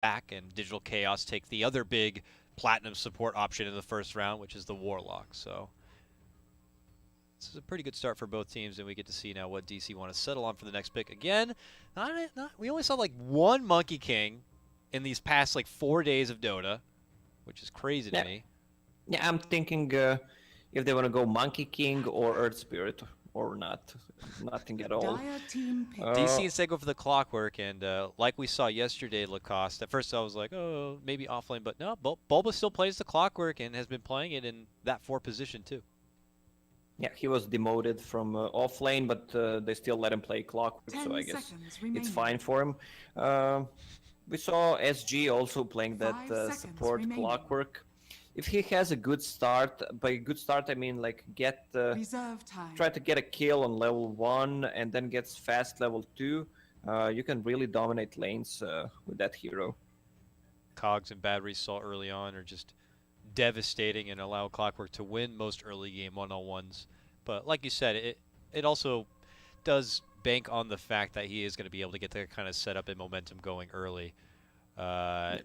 back, and Digital Chaos take the other big platinum support option in the first round, which is the Warlock. So this is a pretty good start for both teams, and we get to see now what DC want to settle on for the next pick. Again, we only saw like one Monkey King in these past like 4 days of Dota, which is crazy to Yeah, me. yeah. I'm thinking if they want to go Monkey King or Earth Spirit or not, nothing at all. Dire team pick. DC instead go for the Clockwork, and like we saw yesterday, Lacoste. At first, I was like, oh, maybe offlane, but no, Bulba still plays the Clockwork and has been playing it in that 4 position too. Yeah, he was demoted from off lane, but they still let him play Clockwork, so 10 I guess seconds it's remaining. fine for him. We saw SG also playing that 5 seconds support remaining. Clockwork. If he has a good start, by good start I mean like Reserve time. try to get a kill on level 1 and then gets fast level 2, you can really dominate lanes with that hero. Cogs and bad result early on are just devastating and allow Clockwork to win most early game one-on-ones. But like you said, it also does bank on the fact that he is going to be able to get that kind of setup and momentum going early.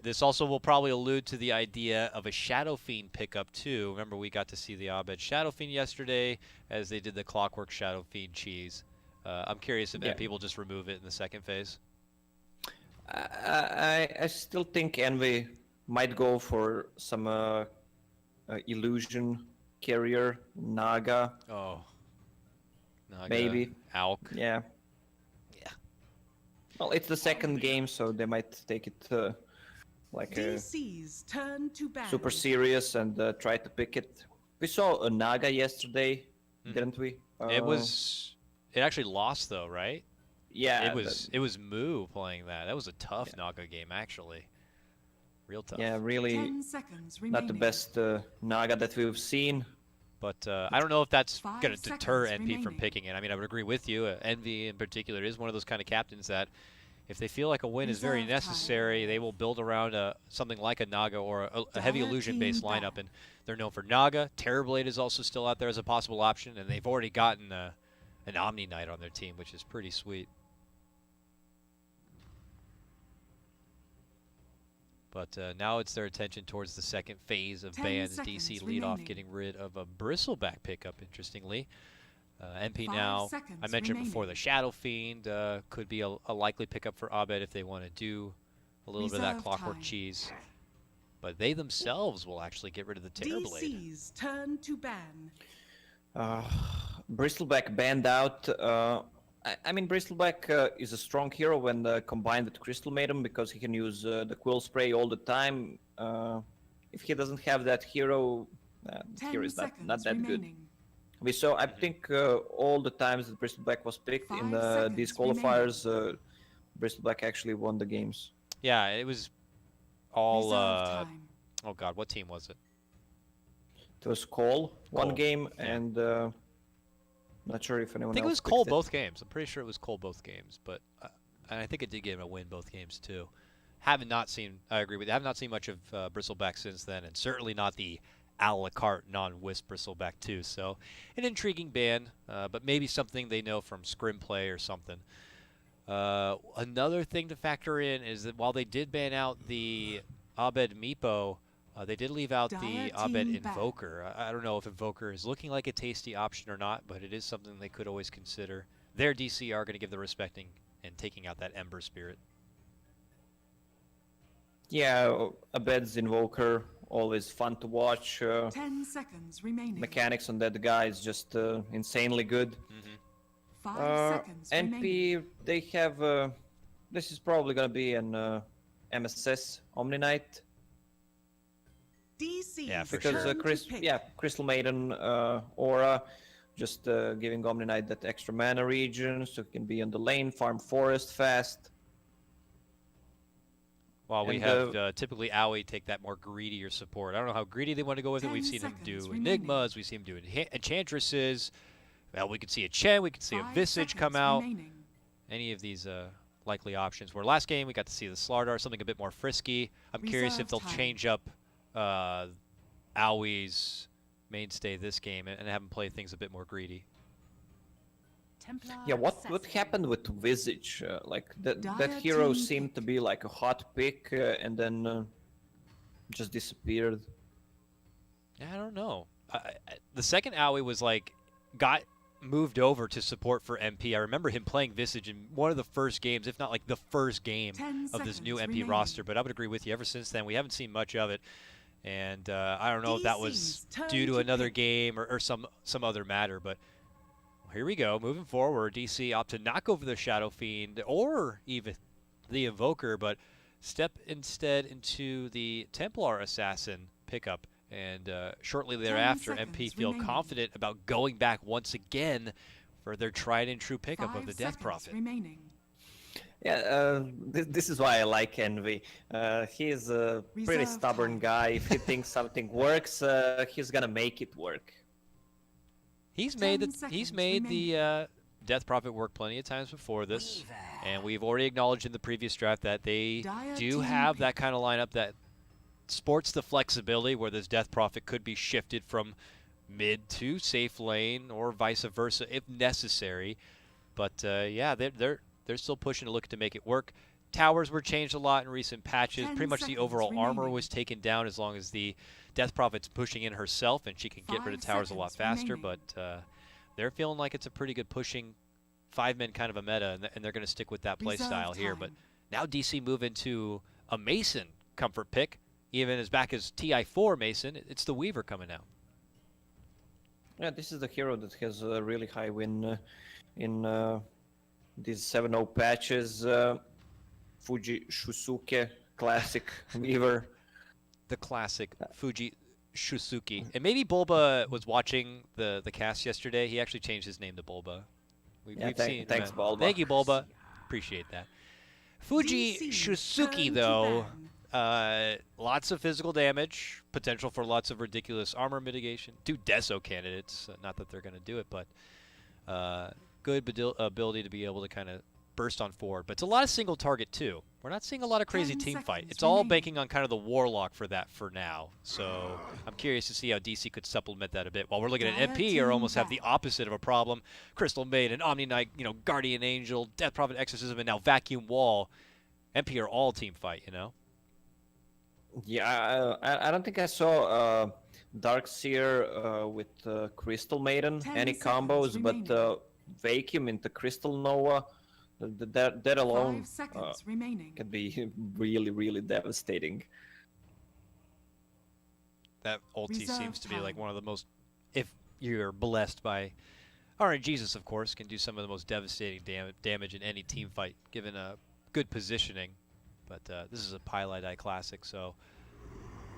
This also will probably allude to the idea of a Shadow Fiend pickup too. Remember, we got to see the Abed Shadow Fiend yesterday as they did the Clockwork Shadow Fiend cheese. I'm curious if people just remove it in the second phase. I still think Envy might go for some illusion carrier Naga. Oh, Naga, Maybe. Alk. Yeah. Well, it's the second game, so they might take it like DC's turn to ban. super serious and try to pick it. We saw a Naga yesterday, didn't we? It actually lost though, right? Yeah. It was Moo playing that. That was a tough Naga game actually. Real tough. Yeah, really 10 seconds remaining. not the best Naga that we've seen. But I don't know if that's 5 going to deter seconds NP from remaining. picking it. I mean, I would agree with you. Envy in particular is one of those kind of captains that if they feel like a win is very Reserve time. necessary, they will build around something like a Naga or a heavy Dire illusion-based team lineup. back. And they're known for Naga. Terrorblade is also still out there as a possible option. And they've already gotten an Omni Knight on their team, which is pretty sweet. But now it's their attention towards the second phase of 10 bans. DC seconds lead off remaining. getting rid of a Bristleback pickup, interestingly. MP 5 now, seconds I mentioned before, remaining. the Shadow Fiend could be a likely pickup for Abed if they want to do a little bit of that Reserve Clockwork time. cheese. But they themselves will actually get rid of the Terrorblade. DC's turn to ban. Bristleback banned out. I mean, Bristleback is a strong hero when combined with Crystal Maiden because he can use the Quill Spray all the time. If he doesn't have that hero, the 10 hero is seconds not that good. remaining. We saw, I think, all the times that Bristleback was picked in 5 these seconds qualifiers, Bristleback actually won the games. Yeah, it was all. Reserve time. Oh God, what team was it? It was Cole one Cole, game, yeah. and not sure if anyone I think it else was picked Cole it. both games. I'm pretty sure it was Cole both games, but and I think it did get him a win both games too. Haven't not seen. I agree with you. Have not seen much of Bristleback since then, and certainly not the a la carte non-wisp Bristleback too. So an intriguing ban, but maybe something they know from scrim play or something. Another thing to factor in is that while they did ban out the Abed Meepo, they did leave out the Dire Abed team back. Invoker. I don't know if Invoker is looking like a tasty option or not, but it is something they could always consider. Their DC are going to give the respecting and taking out that Ember Spirit. Yeah, Abed's Invoker, always fun to watch. 10 seconds remaining. Mechanics on that guy is just insanely good. 5 seconds remaining. NP, they have. This is probably gonna be an MSS Omni Knight DC's Yeah, for because sure. Crystal Maiden Aura, just giving Omni Knight that extra mana region, so he can be on the lane, farm forest fast. While we And, have typically Owie take that more greedier support. I don't know how greedy they want to go with it. 10 We've seen him seconds do remaining. Enigmas. We've seen him do Enchantresses. Well, we could see a Chen. We could see a 5 Visage come seconds out. remaining. Any of these likely options. Where last game we got to see the Slardar, something a bit more frisky. I'm curious if Reserve they'll time. change up Owie's mainstay this game and have him play things a bit more greedy. Yeah, what happened with Visage? Like that hero seemed to be like a hot pick and then just disappeared. Yeah, I don't know. The second Owie was like got moved over to support for MP. I remember him playing Visage in one of the first games, if not like the first game of this new MP roster. But I would agree with you. Ever since then, we haven't seen much of it. And I don't know if that was due to another game or some other matter. But here we go. Moving forward, DC opt to knock over the Shadow Fiend or even the Invoker, but step instead into the Templar Assassin pickup. And shortly thereafter, MP feel confident about going back once again for their tried and true pickup of the Death Prophet. Yeah, this is why I like Envy. He's a pretty stubborn guy. If he thinks something works, he's gonna make it work. He's made the Death Prophet work plenty of times before this, and we've already acknowledged in the previous draft that they do have that kind of lineup that sports the flexibility where this Death Prophet could be shifted from mid to safe lane or vice versa if necessary. But yeah, they're still pushing to look to make it work. Towers were changed a lot in recent patches. Pretty much the overall armor was taken down as long as the Death Prophet's pushing in herself and she can get rid of towers a lot faster. But they're feeling like it's a pretty good pushing 5-man kind of a meta, and they're going to stick with that play style here. But now DC move into a Mason comfort pick. Even as back as TI4 Mason, it's the Weaver coming out. Yeah, this is the hero that has a really high win in these 7-0 patches. Fuji Shusuke, classic Weaver. The classic Fuji Shusuke. And maybe Bulba was watching the cast yesterday. He actually changed his name to Bulba. We've seen. Thanks, Bulba. Thank you, Bulba. Appreciate that. Fuji Shusuke, though. Lots of physical damage, potential for lots of ridiculous armor mitigation. 2 Deso candidates, not that they're going to do it, but good ability to be able to kind of burst on forward. But it's a lot of single target too. We're not seeing a lot of crazy team fight. It's all banking on kind of the Warlock for that for now. So I'm curious to see how DC could supplement that a bit. While we're looking at MP, or almost have the opposite of a problem. Crystal Maiden, Omni Knight, Guardian Angel, Death Prophet Exorcism, and now Vacuum Wall. MP are all team fight, Yeah, I don't think I saw Darkseer with Crystal Maiden, any combos, but Vacuum into Crystal Nova, that alone can be really, really devastating. That ulti seems to be like one of the most, if you're blessed by RNGesus, of course, can do some of the most devastating damage in any team fight, given a good positioning. But this is a Pilot Eye Classic, so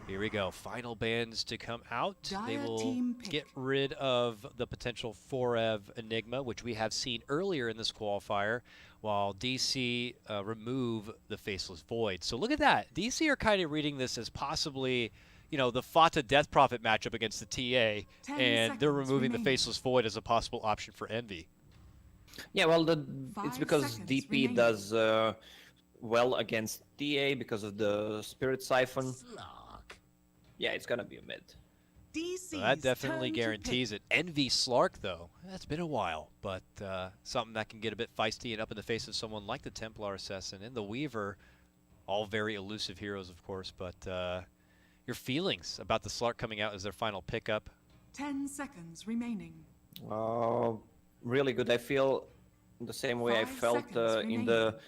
here we go. Final bans to come out. They will get rid of the potential Forev Enigma, which we have seen earlier in this qualifier, while DC remove the Faceless Void. So look at that. DC are kind of reading this as possibly, the Fata Death Prophet matchup against the TA, and they're removing the Faceless Void as a possible option for Envy. Yeah, well, it's because DP does well against TA because of the Spirit Siphon. Yeah, it's gonna be a mid. So that definitely guarantees it. Envy Slark, though, that's been a while, but something that can get a bit feisty and up in the face of someone like the Templar Assassin and the Weaver. All very elusive heroes, of course, but your feelings about the Slark coming out as their final pickup? 10 seconds remaining. Really good. I feel the same way I felt in the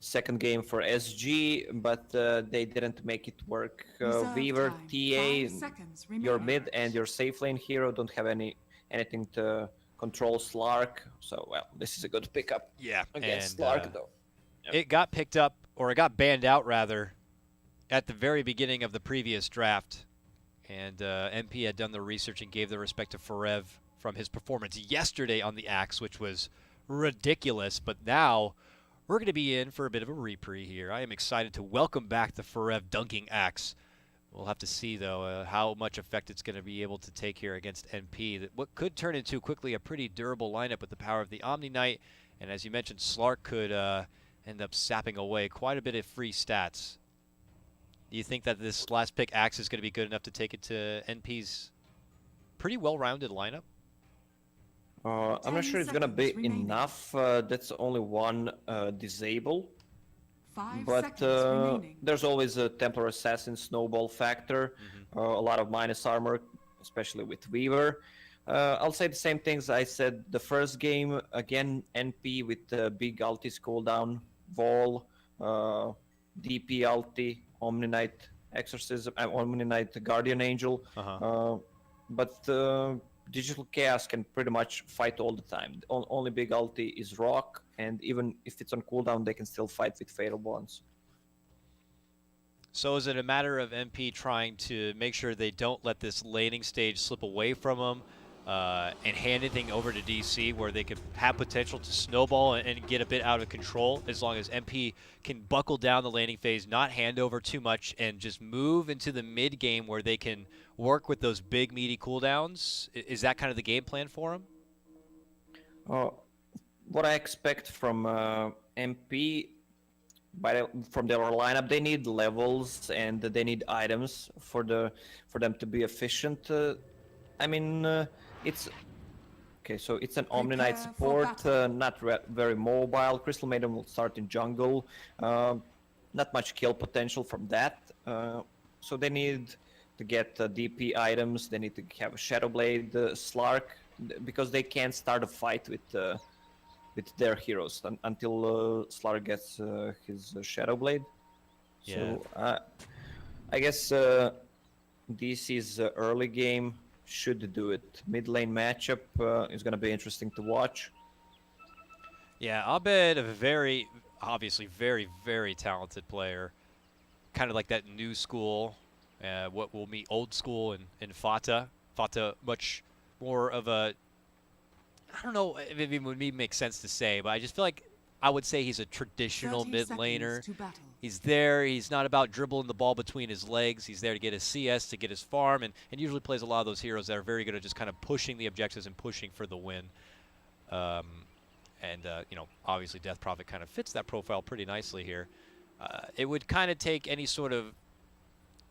second game for SG, but they didn't make it work. Weaver, TA, your mid and your safe lane hero don't have anything to control Slark, so well, this is a good pickup. Yeah, against Slark though. Yep. It got picked up, or it got banned out rather, at the very beginning of the previous draft, and MP had done the research and gave the respect to Forev from his performance yesterday on the Axe, which was ridiculous, but now we're going to be in for a bit of a reprieve here. I am excited to welcome back the Forev Dunking Axe. We'll have to see, though, how much effect it's going to be able to take here against NP. What could turn into quickly a pretty durable lineup with the power of the Omni Knight. And as you mentioned, Slark could end up sapping away quite a bit of free stats. Do you think that this last pick Axe is going to be good enough to take it to NP's pretty well-rounded lineup? I'm not 10 sure it's gonna be seconds remaining. enough. That's only one disable. 5 But seconds remaining. there's always a Templar Assassin snowball factor, a lot of minus armor, especially with Weaver. I'll say the same things I said the first game. Again, NP with big ultis cooldown, Vol, DP ulti, Omni Knight Exorcism, Omni Knight Guardian Angel. But Digital Chaos can pretty much fight all the time. Only big ulti is Rock, and even if it's on cooldown, they can still fight with Fatal Bonds. So is it a matter of MP trying to make sure they don't let this laning stage slip away from them and hand anything over to DC where they could have potential to snowball and get a bit out of control, as long as MP can buckle down the laning phase, not hand over too much, and just move into the mid game where they can work with those big meaty cooldowns? Is that kind of the game plan for them? What I expect from MP from their lineup, they need levels and they need items for them to be efficient. I mean, it's okay. So it's an Omni Knight support, not very mobile. Crystal Maiden will start in jungle. Not much kill potential from that. So they need to get DP items. They need to have a Shadowblade, Slark, because they can't start a fight with their heroes until Slark gets his Shadowblade. Yeah. So I guess DC's early game should do it. Mid lane matchup is going to be interesting to watch. Yeah, Abed, a obviously very, very talented player. Kind of like that new school, what will meet old school in Fata. Fata, much more of a, I don't know if it would make sense to say, but I just feel like I would say he's a traditional 30 mid seconds laner. to battle. He's there. He's not about dribbling the ball between his legs. He's there to get his CS, to get his farm, and usually plays a lot of those heroes that are very good at just kind of pushing the objectives and pushing for the win. You know, obviously Death Prophet kind of fits that profile pretty nicely here. It would kind of take any sort of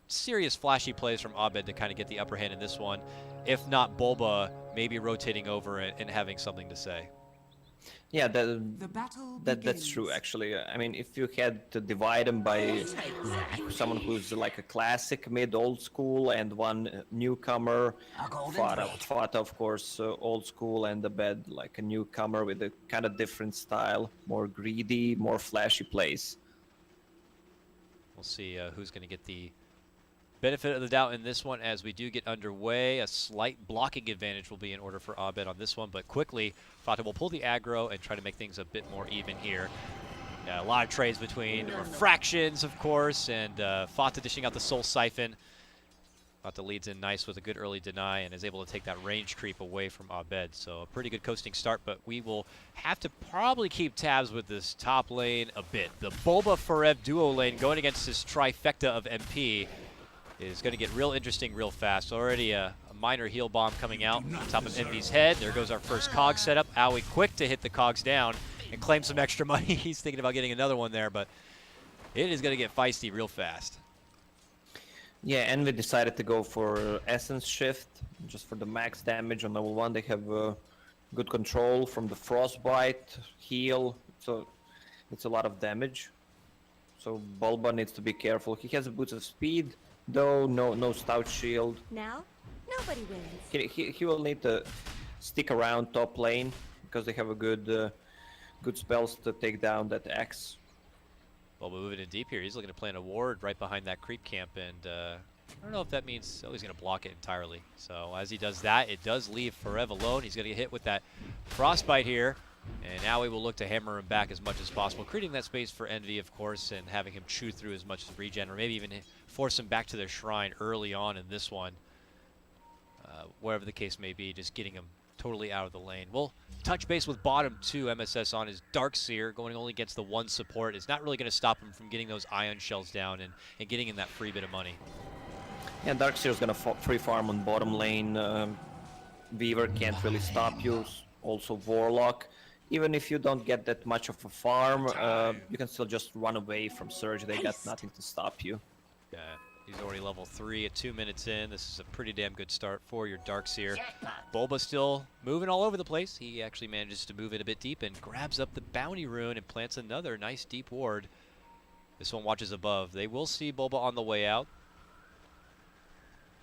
serious flashy plays from Abed to kind of get the upper hand in this one. If not, Bulba maybe rotating over and having something to say. Yeah, The battle that's true, begins. actually. I mean, if you had to divide them by someone who's like a classic mid old school and one newcomer, Fata of course, old school, and the bed like a newcomer with a kind of different style, more greedy, more flashy plays. We'll see who's going to get the benefit of the doubt in this one as we do get underway. A slight blocking advantage will be in order for Abed on this one, but quickly Fata will pull the aggro and try to make things a bit more even here. A lot of trades between Refractions, of course, and Fata dishing out the Soul Siphon. Fata leads in nice with a good early deny and is able to take that range creep away from Abed. So a pretty good coasting start, but we will have to probably keep tabs with this top lane a bit. The Bulba Forev duo lane going against this trifecta of MP is going to get real interesting real fast. Already a minor heal bomb coming out on top of Envy's head. There goes our first cog setup. Aoi quick to hit the cogs down and claim some extra money. He's thinking about getting another one there, but it is going to get feisty real fast. Yeah, Envy decided to go for Essence Shift, just for the max damage on level 1. They have good control from the Frostbite, heal, so it's a lot of damage. So Bulba needs to be careful. He has a boost of speed, though no stout shield. Now, nobody wins. He will need to stick around top lane because they have a good spells to take down that axe. Well, moving in deep here, he's looking to plant a ward right behind that creep camp, and I don't know if that means he's going to block it entirely. So as he does that, it does leave Forev alone. He's going to get hit with that Frostbite here, and now we will look to hammer him back as much as possible, creating that space for Envy, of course, and having him chew through as much as regen, or maybe even force him back to their shrine early on in this one. Wherever the case may be, just getting him totally out of the lane. We'll touch base with bottom 2. MSS on his Darkseer, going only against the one support. It's not really going to stop him from getting those Ion Shells down and getting in that free bit of money. Yeah, Darkseer is going to free farm on bottom lane. Weaver can't really stop you. Also Warlock. Even if you don't get that much of a farm, you can still just run away from Surge. They got nothing to stop you. Yeah. He's already level 3 at 2 minutes in. This is a pretty damn good start for your Darkseer. Bulba still moving all over the place. He actually manages to move it a bit deep and grabs up the bounty rune and plants another nice deep ward. This one watches above. They will see Bulba on the way out,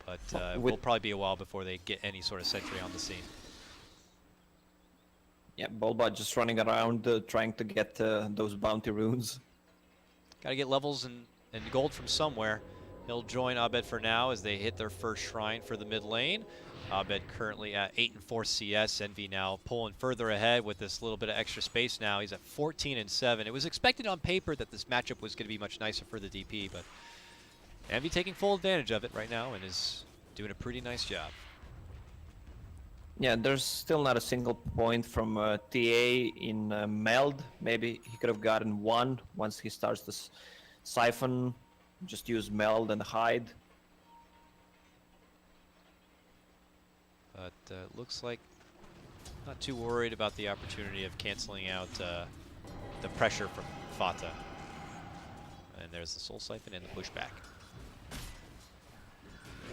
but it will probably be a while before they get any sort of sentry on the scene. Yeah, Bulba just running around trying to get those bounty runes. Got to get levels and gold from somewhere. He'll join Abed for now as they hit their first shrine for the mid lane. Abed currently at 8 and 4 CS. Envy now pulling further ahead with this little bit of extra space now. He's at 14 and 7. It was expected on paper that this matchup was going to be much nicer for the DP, but Envy taking full advantage of it right now and is doing a pretty nice job. Yeah, there's still not a single point from TA in Meld. Maybe he could have gotten one once he starts this Siphon. Just use Meld and hide. But looks like not too worried about the opportunity of canceling out the pressure from Fata. And there's the Soul Siphon and the pushback.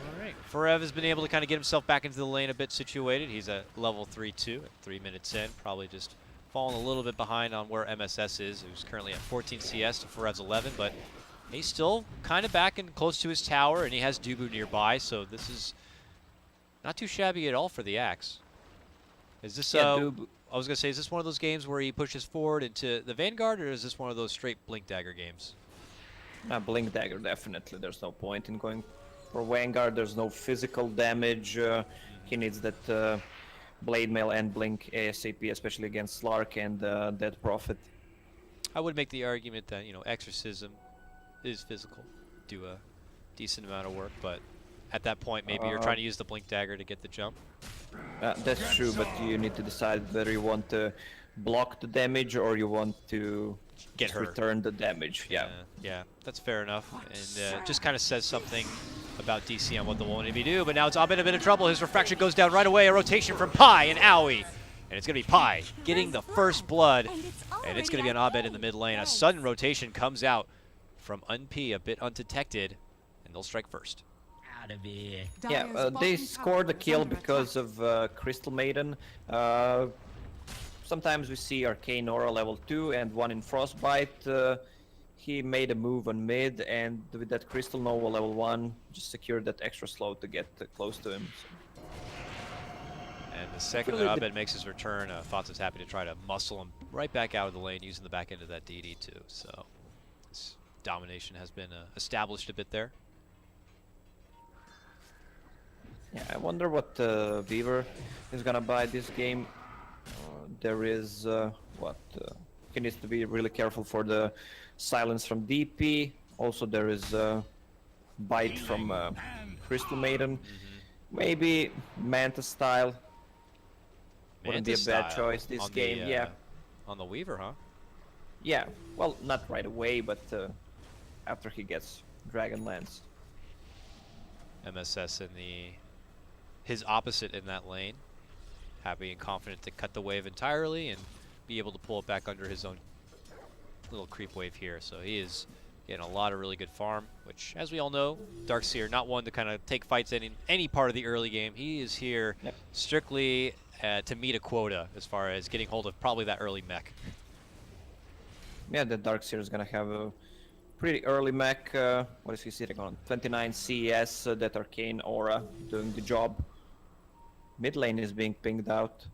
All right, Forev has been able to kind of get himself back into the lane a bit situated. He's at level 3-2 at 3 minutes in, probably just falling a little bit behind on where MSS is, who's currently at 14 CS to Forev's 11, but he's still kind of back and close to his tower, and he has Dubu nearby, so this is not too shabby at all for the Axe. Is this, I was going to say, is this one of those games where he pushes forward into the Vanguard, or is this one of those straight Blink Dagger games? Blink Dagger, definitely. There's no point in going for Vanguard. There's no physical damage. He needs that Blade Mail and Blink ASAP, especially against Slark and Dead Prophet. I would make the argument that, you know, Exorcism is physical, do a decent amount of work, but at that point maybe you're trying to use the Blink Dagger to get the jump. That's true, but you need to decide whether you want to block the damage or you want to get hurt. Return the damage. Yeah, that's fair enough, and just kind of says something about DC on what they'll want to do. But now it's Abed in a bit of trouble. His refraction goes down right away. A rotation from Pi and Owie, and it's going to be Pi getting the first blood, and it's going to be an Abed in the mid lane. A sudden rotation comes out from Unp, a bit undetected, and they'll strike first. Yeah, they scored the kill because of Crystal Maiden. Sometimes we see Arcane Aura level 2 and one in Frostbite. He made a move on mid, and with that Crystal Nova level 1, just secured that extra slow to get close to him. So. And the second that Abed makes his return, Fata's happy to try to muscle him right back out of the lane using the back end of that DD too. So this domination has been established a bit there. Yeah, I wonder what Weaver is gonna buy this game. There is he needs to be really careful for the silence from DP. Also, there is bite from Crystal Maiden. Maybe Manta style wouldn't be a bad choice this game. Yeah, on the Weaver, huh? Yeah. Well, not right away, but after he gets Dragonlance. MSS in his opposite in that lane, happy and confident to cut the wave entirely and be able to pull it back under his own little creep wave here. So he is getting a lot of really good farm, which, as we all know, Darkseer not one to kind of take fights in any part of the early game. He is here strictly to meet a quota as far as getting hold of probably that early mech. Yeah, the Darkseer is gonna have a pretty early mech. What is he sitting on? 29 CS, that Arcane Aura doing the job. Mid lane is being pinged out.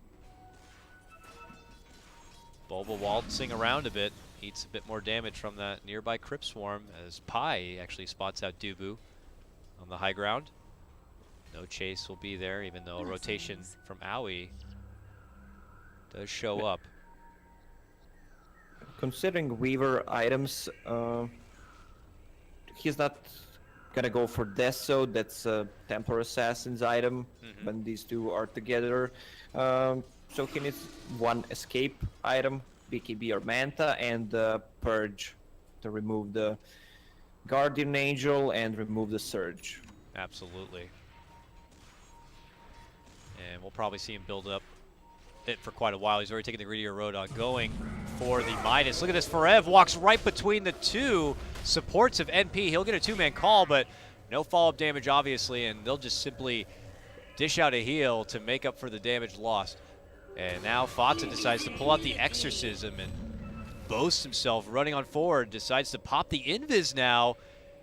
Bulba waltzing around a bit, eats a bit more damage from that nearby Crypt Swarm as Pi actually spots out Dubu on the high ground. No chase will be there, even though a rotation from Owie does show up. Considering Weaver items, he's not gonna go for Deso. That's a Templar Assassin's item when these two are together. So he needs one escape item, BKB or Manta, and Purge to remove the Guardian Angel and remove the Surge. Absolutely. And we'll probably see him build up it for quite a while. He's already taken the greedier road on going for the Midas. Look at this, Forev walks right between the two supports of NP. He'll get a two-man call, but No follow-up damage, obviously, and they'll just simply dish out a heal to make up for the damage lost. And now Fata decides to pull out the Exorcism and boasts himself, running on forward, decides to pop the Invis now,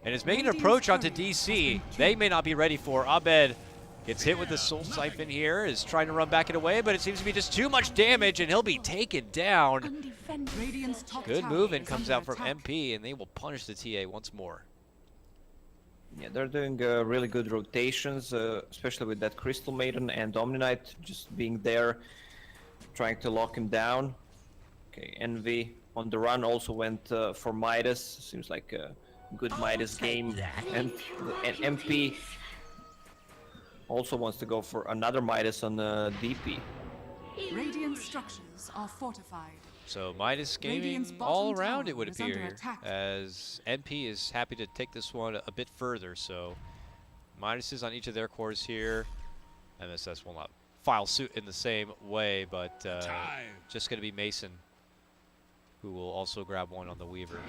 and is making an approach onto DC. They may not be ready for. Abed gets hit with the Soul Siphon here, is trying to run back it away, but it seems to be just too much damage, and he'll be taken down. Good movement comes out from MP, and they will punish the TA once more. Yeah, they're doing really good rotations, especially with that Crystal Maiden and Omni Knight just being there, trying to lock him down. Okay, Envy on the run also went for Midas. Seems like a good Midas game. And MP also wants to go for another Midas on DP. Radiant structures are fortified. So Midas gaming all around, it would appear here, as MP is happy to take this one a bit further. So Midas is on each of their cores here. MSS will not file suit in the same way, but just going to be Mason, who will also grab one on the Weaver.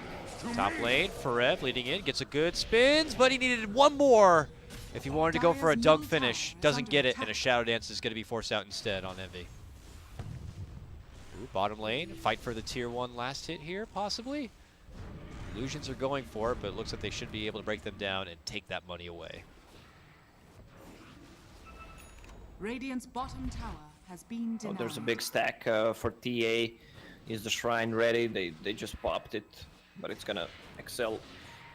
Top lane, Farev leading in, gets a good spins, but he needed one more if he wanted to go for a dunk finish. Doesn't get it, and a Shadow Dance is going to be forced out instead on Envy. Ooh, bottom lane, fight for the tier 1 last hit here, possibly. Illusions are going for it, but it looks like they should be able to break them down and take that money away. Radiant's bottom tower has been denied. Oh, there's a big stack for TA. Is the shrine ready? They just popped it, but it's gonna excel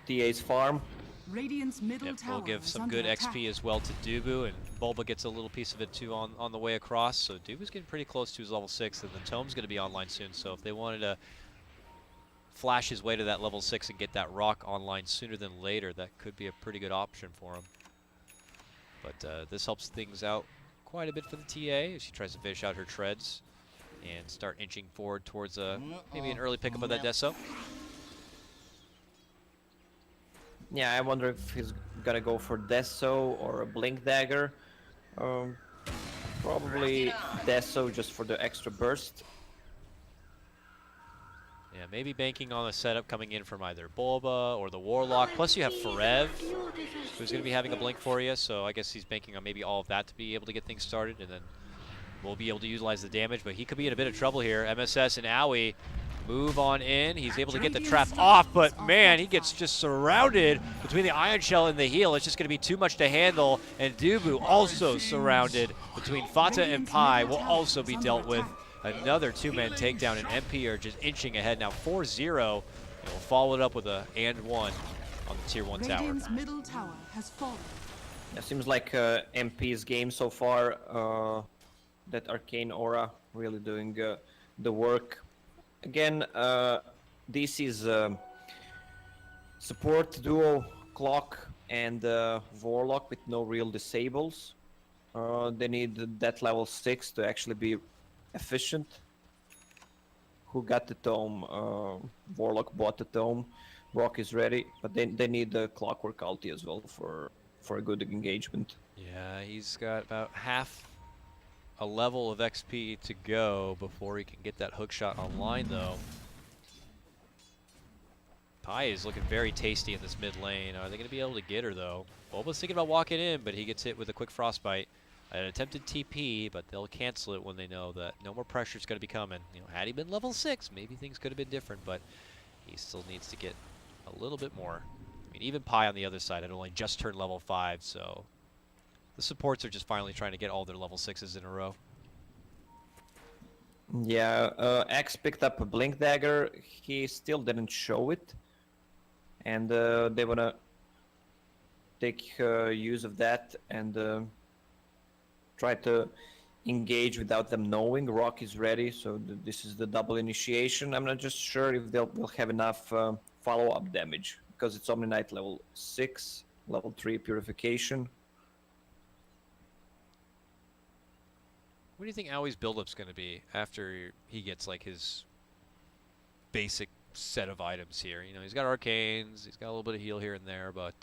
TA's farm. Radiant's middle tower we'll give is some under good attack. XP as well to Dubu, and Bulba gets a little piece of it too on the way across. So Dubu's getting pretty close to his level 6, and the Tome's going to be online soon. So if they wanted to flash his way to that level 6 and get that rock online sooner than later, that could be a pretty good option for him. But this helps things out quite a bit for the TA as she tries to fish out her treads and start inching forward towards maybe an early pickup of that Deso. Yeah, I wonder if he's gonna go for Deso or a Blink Dagger. Probably Deso just for the extra burst. Yeah, maybe banking on a setup coming in from either Bulba or the Warlock. Plus you have Farev, who's going to be having a blink for you, so I guess he's banking on maybe all of that to be able to get things started, and then we'll be able to utilize the damage, but he could be in a bit of trouble here. MSS and Owie move on in. He's able to get the trap off, but man, he gets just surrounded between the Ion Shell and the heal. It's just going to be too much to handle, and Dubu also surrounded between Fata and Pi will also be dealt with. Another two-man takedown, and MP are just inching ahead now 4-0, and we'll follow it up with a and one on the tier 1 tower. Radiant's middle tower has fallen. It seems like MP's game so far, that Arcane Aura really doing the work. Again, DC's support duo Clock and Warlock with no real disables. They need that level 6 to actually be efficient. Who got the tome? Warlock bought the tome. Rock is ready, but they need the Clockwork ulti as well for a good engagement. Yeah, he's got about half a level of XP to go before he can get that hook shot online, though. Pi is looking very tasty in this mid lane. Are they going to be able to get her, though? Bulba's thinking about walking in, but he gets hit with a quick frostbite. An attempted TP, but they'll cancel it when they know that no more pressure is going to be coming. You know, had he been level 6, maybe things could have been different, but he still needs to get a little bit more. I mean, even Pi on the other side had only just turned level 5, so the supports are just finally trying to get all their level 6s in a row. Yeah, X picked up a Blink Dagger. He still didn't show it, and they want to take use of that and try to engage without them knowing. Rock is ready, so this is the double initiation. I'm not just sure if they'll have enough follow-up damage, because it's Omni Knight level 6, level 3 Purification. What do you think Owie's build-up's going to be after he gets like his basic set of items here? You know, he's got arcanes, he's got a little bit of heal here and there, but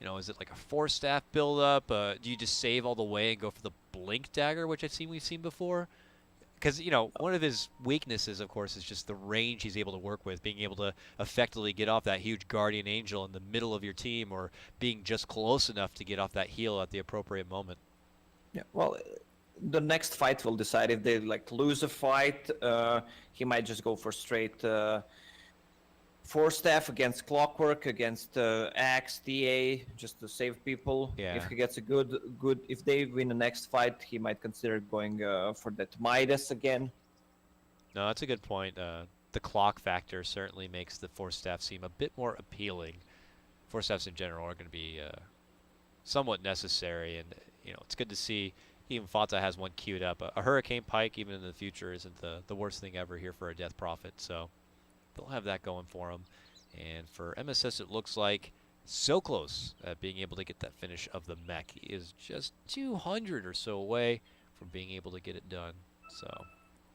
you know, is it like a 4-staff build-up? Do you just save all the way and go for the Blink Dagger, which we've seen before? because, one of his weaknesses, of course, is just the range he's able to work with, being able to effectively get off that huge Guardian Angel in the middle of your team or being just close enough to get off that heal at the appropriate moment. Yeah, well, the next fight will decide if they lose a fight. He might just go for straight Force Staff against Clockwork, against Axe, TA, just to save people. Yeah. If he gets a good, if they win the next fight, he might consider going for that Midas again. No, that's a good point. The clock factor certainly makes the Force Staff seem a bit more appealing. Force Staffs in general are going to be somewhat necessary, and it's good to see even Fata has one queued up. A Hurricane Pike, even in the future, isn't the worst thing ever here for a Death Prophet, so they'll have that going for them. And for MSS, it looks like so close at being able to get that finish of the mech. He is just 200 or so away from being able to get it done. So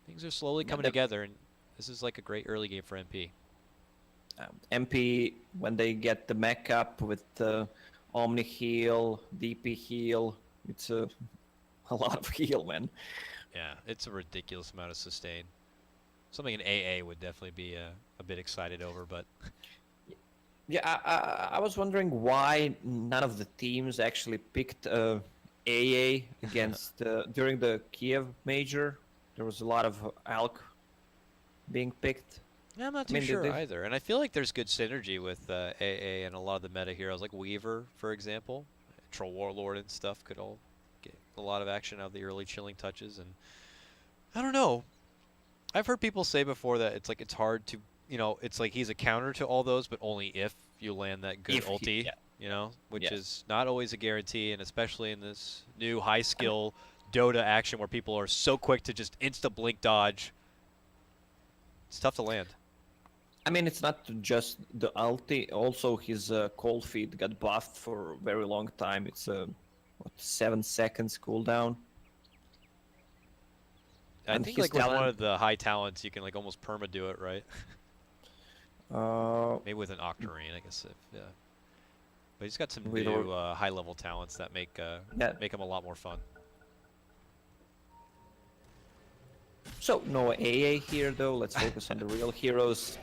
things are slowly coming together, and this is like a great early game for MP. MP, when they get the mech up with the Omni heal, DP heal, it's a lot of heal, man. Yeah, it's a ridiculous amount of sustain. Something in AA would definitely be a bit excited over, but... Yeah, I was wondering why none of the teams actually picked AA against during the Kiev major. There was a lot of Alk being picked. Yeah, I'm not too sure either. And I feel like there's good synergy with AA and a lot of the meta heroes, like Weaver, for example. Troll Warlord and stuff could all get a lot of action out of the early chilling touches. And I don't know. I've heard people say before that it's hard to, it's like he's a counter to all those, but only if you land that good ulti, which is not always a guarantee, and especially in this new high-skill Dota action where people are so quick to just insta-blink dodge. It's tough to land. I mean, it's not just the ulti. Also, his cold feet got buffed for a very long time. It's 7 seconds cooldown. I think with one of the high talents, you can almost perma do it, right? Maybe with an Octarine, I guess. Yeah. But he's got some new high level talents that make him a lot more fun. So no AA here though. Let's focus on the real heroes.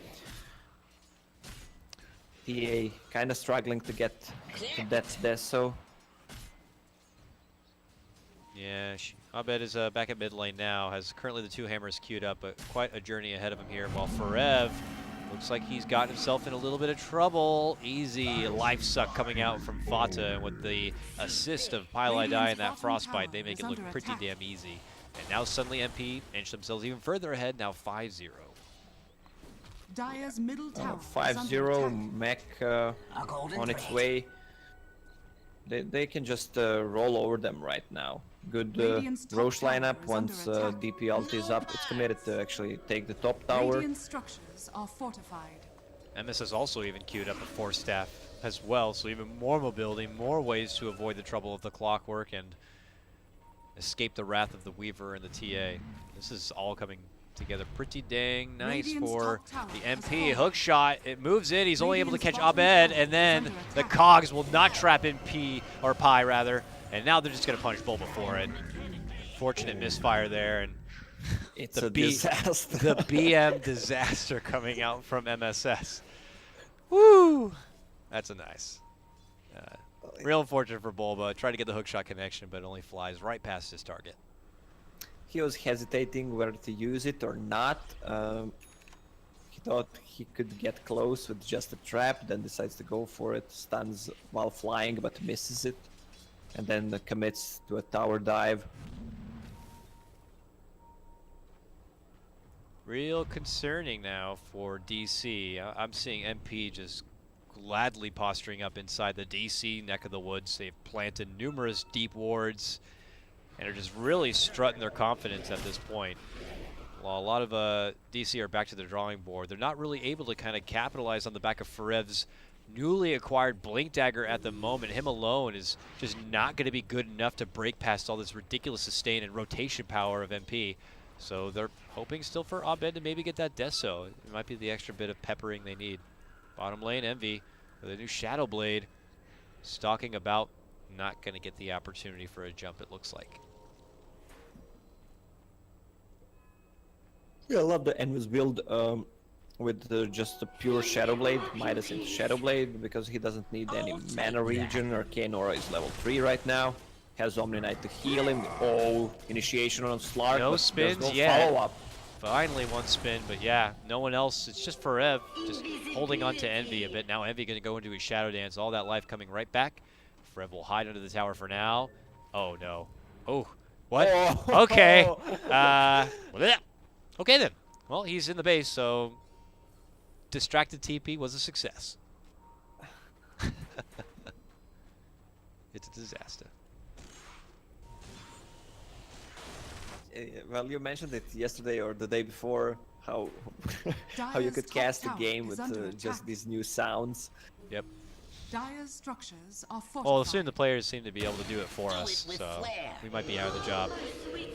TA kind of struggling to get to that Deso. Yeah, Abed is back at mid lane now, has currently the 2 hammers queued up, but quite a journey ahead of him here, while Forev looks like he's gotten himself in a little bit of trouble. Easy life suck coming out from Fata, and with the assist of Pile Die and that Frostbite, they make it look pretty damn easy. And now suddenly MP inch themselves even further ahead, now 5-0. Dire's middle tower 5-0, mech on its way. They can just roll over them right now. Good Roche lineup. Once DP ult is up, it's committed to actually take the top tower. Radiant structures are fortified. MS has also even queued up a Force Staff as well, so even more mobility, more ways to avoid the trouble of the Clockwork and escape the wrath of the Weaver and the TA. This is all coming together pretty dang nice for the MP. Hook shot, it moves in, he's only able to catch Abed, and then the Cogs will not trap MP, or Pi rather, and now they're just going to punish Bulba for it. Fortunate misfire there, and it's a disaster. The BM disaster coming out from MSS. Woo! That's a nice. Real unfortunate for Bulba. Tried to get the hookshot connection, but it only flies right past his target. He was hesitating whether to use it or not. He thought he could get close with just a trap, then decides to go for it. Stuns while flying, but misses it. And then commits to a tower dive. Real concerning now for DC. I'm seeing MP just gladly posturing up inside the DC neck of the woods. They've planted numerous deep wards and are just really strutting their confidence at this point. While a lot of DC are back to the drawing board, they're not really able to kind of capitalize on the back of Forev's newly acquired Blink Dagger at the moment. Him alone is just not going to be good enough to break past all this ridiculous sustain and rotation power of MP. So they're hoping still for Abed to maybe get that Deso. It might be the extra bit of peppering they need. Bottom lane, Envy with a new Shadow Blade. Stalking about, not going to get the opportunity for a jump, it looks like. Yeah, I love the Envy's build with just a pure Shadow Blade, Midas into Shadow Blade, because he doesn't need any mana regen. Arcane Aura is level 3 right now. Has Omni Knight to heal him. Oh, initiation on Slark. No but spins there's no yet. follow-up. Finally one spin, but yeah, no one else. It's just Forev just holding on to Envy a bit. Now Envy going to go into his Shadow Dance. All that life coming right back. Forev will hide under the tower for now. Oh, no. Oh, what? Oh. Okay. Okay, then. Well, he's in the base, so distracted TP was a success. It's a disaster. Well, you mentioned it yesterday or the day before, how how you could cast a game with just these new sounds. Yep. Dire's structures are fortified. Well, soon the players seem to be able to do it for us, so we might be out of the job.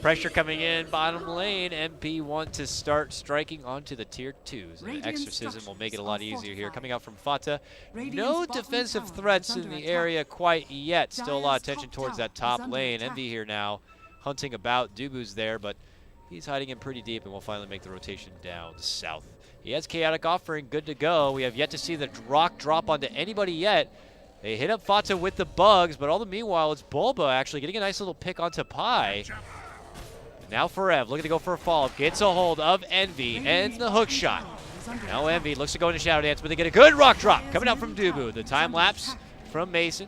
Pressure coming in, bottom lane. MP want to start striking onto the tier 2s. And Exorcism will make it a lot easier here. Coming out from Fata. No defensive threats in the area quite yet. Still a lot of attention towards that top lane. Envy here now hunting about. Dubu's there, but he's hiding in pretty deep, and we'll finally make the rotation down south. He has Chaotic Offering, good to go. We have yet to see the rock drop onto anybody yet. They hit up Fata with the bugs, but all the meanwhile, it's Bulba actually getting a nice little pick onto Pi. Now Forev looking to go for a follow-up. Gets a hold of Envy and the hook shot. Now Envy looks to go into Shadow Dance, but they get a good rock drop coming out from Dubu. The time lapse from Mason.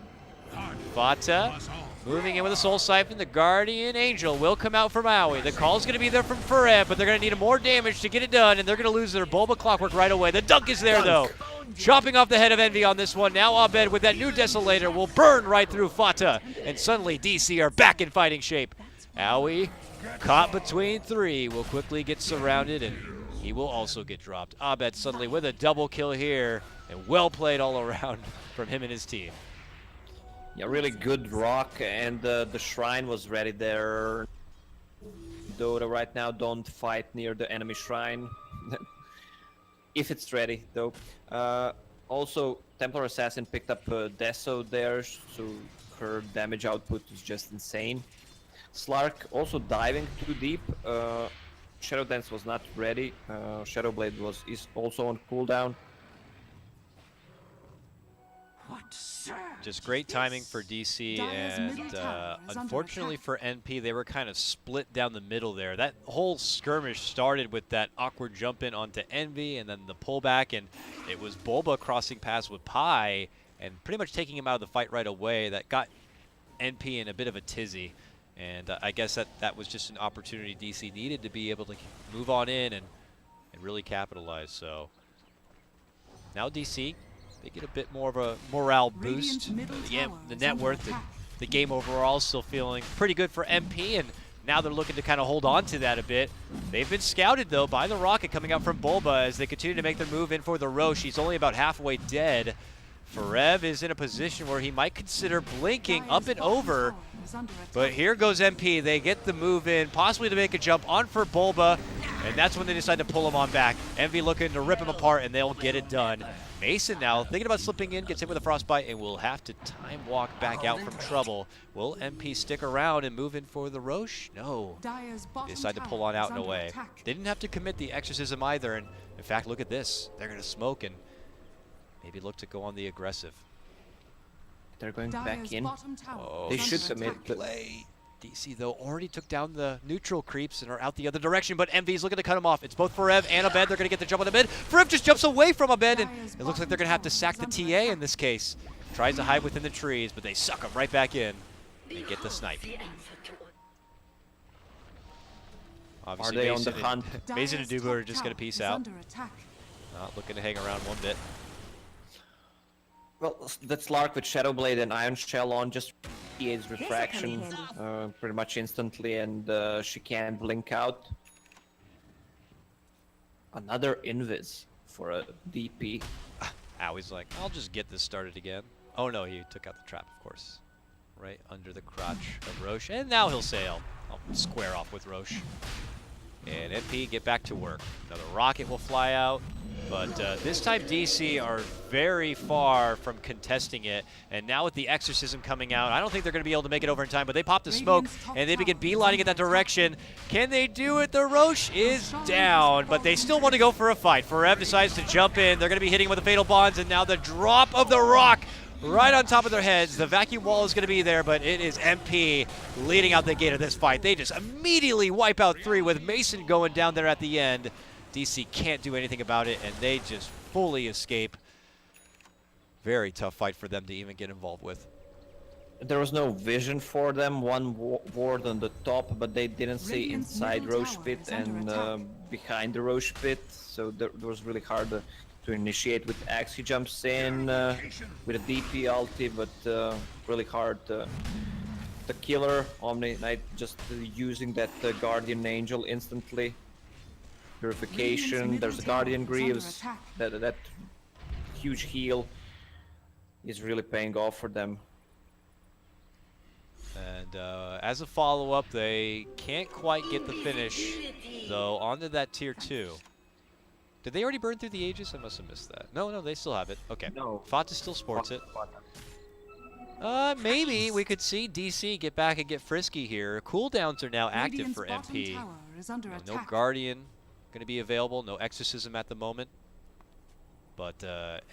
Fata moving in with a Soul Siphon. The Guardian Angel will come out for Maui. The call's going to be there from Forev, but they're going to need more damage to get it done, and they're going to lose their Bulba Clockwork right away. The dunk is there, though. Chopping off the head of Envy on this one. Now Abed with that new Desolator will burn right through Fata, and suddenly DC are back in fighting shape. Aoi, caught between 3, will quickly get surrounded, and he will also get dropped. Abed suddenly with a double kill here, and well played all around from him and his team. Yeah, really good rock, and the shrine was ready there. Dota right now, don't fight near the enemy shrine. If it's ready, though. Also, Templar Assassin picked up Deso there, so her damage output is just insane. Slark also diving too deep. Shadow Dance was not ready. Shadow Blade is also on cooldown. Just great timing for DC, and unfortunately for NP, they were kind of split down the middle there. That whole skirmish started with that awkward jump in onto Envy, and then the pullback, and it was Bulba crossing paths with Pi, and pretty much taking him out of the fight right away. That got NP in a bit of a tizzy, and I guess that was just an opportunity DC needed to be able to move on in and really capitalize. So now DC, they get a bit more of a morale boost. The net worth, the game overall still feeling pretty good for MP, and now they're looking to kind of hold on to that a bit. They've been scouted, though, by the rocket coming out from Bulba as they continue to make their move in for the Roche. He's only about halfway dead. Forev is in a position where he might consider blinking up and over, but here goes MP. They get the move in, possibly to make a jump on for Bulba, and that's when they decide to pull him on back. Envy looking to rip him apart, and they'll get it done. Mason now thinking about slipping in, gets hit with a frostbite, and will have to time walk back out from trouble. Will MP stick around and move in for the Roche? No. They decide to pull on out and away. They didn't have to commit the exorcism either, and in fact, look at this. They're going to smoke and maybe look to go on the aggressive. They're going back in. Oh, they should commit. Play. DC, though, already took down the neutral creeps and are out the other direction, but MV's looking to cut him off. It's both Forev and Abed. They're going to get the jump on Abed. Forev just jumps away from Abed, and it looks like they're going to have to sack the TA in this case. Tries to hide within the trees, but they suck him right back in and get the snipe. Obviously, are they on the hunt? Mason and Dubu are just going to peace out. Not looking to hang around one bit. Well, that's Lark with Shadow Blade and Iron Shell on, just PA's refraction pretty much instantly, and she can't blink out. Another invis for a DP. He's like, I'll just get this started again. Oh no, he took out the trap, of course. Right under the crotch of Roche, and now he'll sail. I'll square off with Roche. And MP get back to work. Another rocket will fly out. But this time DC are very far from contesting it, and now with the Exorcism coming out, I don't think they're going to be able to make it over in time, but they pop the smoke, and they begin beelining in that direction. Can they do it? The Roche is down, but they still want to go for a fight. Forev decides to jump in. They're going to be hitting with the Fatal Bonds, and now the drop of the rock right on top of their heads. The vacuum wall is going to be there, but it is MP leading out the gate of this fight. They just immediately wipe out 3 with Mason going down there at the end. DC can't do anything about it, and they just fully escape. Very tough fight for them to even get involved with. There was no vision for them. One ward on the top, but they didn't see inside Roche pit and behind the Roche pit, so that was really hard to initiate with Axe. He jumps in with a DP ulti, but really hard. The killer Omni Knight just using that Guardian Angel instantly. Purification, there's a Guardian Greaves, that huge heal is really paying off for them. And as a follow-up, they can't quite get the finish, though, onto that tier 2. Did they already burn through the Aegis? I must have missed that. No, they still have it. Okay. No. Fata still sports it. Maybe we could see DC get back and get frisky here. Cooldowns are now active for MP. No Guardian going to be available, no Exorcism at the moment. But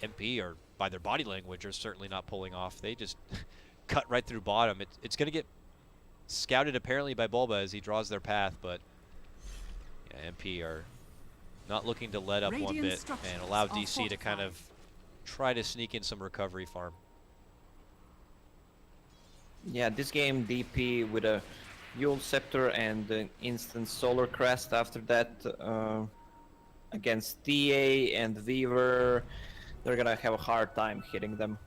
MP, are by their body language, are certainly not pulling off. They just cut right through bottom. It's going to get scouted apparently by Bulba as he draws their path, but yeah, MP are not looking to let up one bit and allow DC to kind of try to sneak in some recovery farm. Yeah, this game DP with a Yule Scepter and an instant Solar Crest after that against TA and Weaver, they're gonna have a hard time hitting them.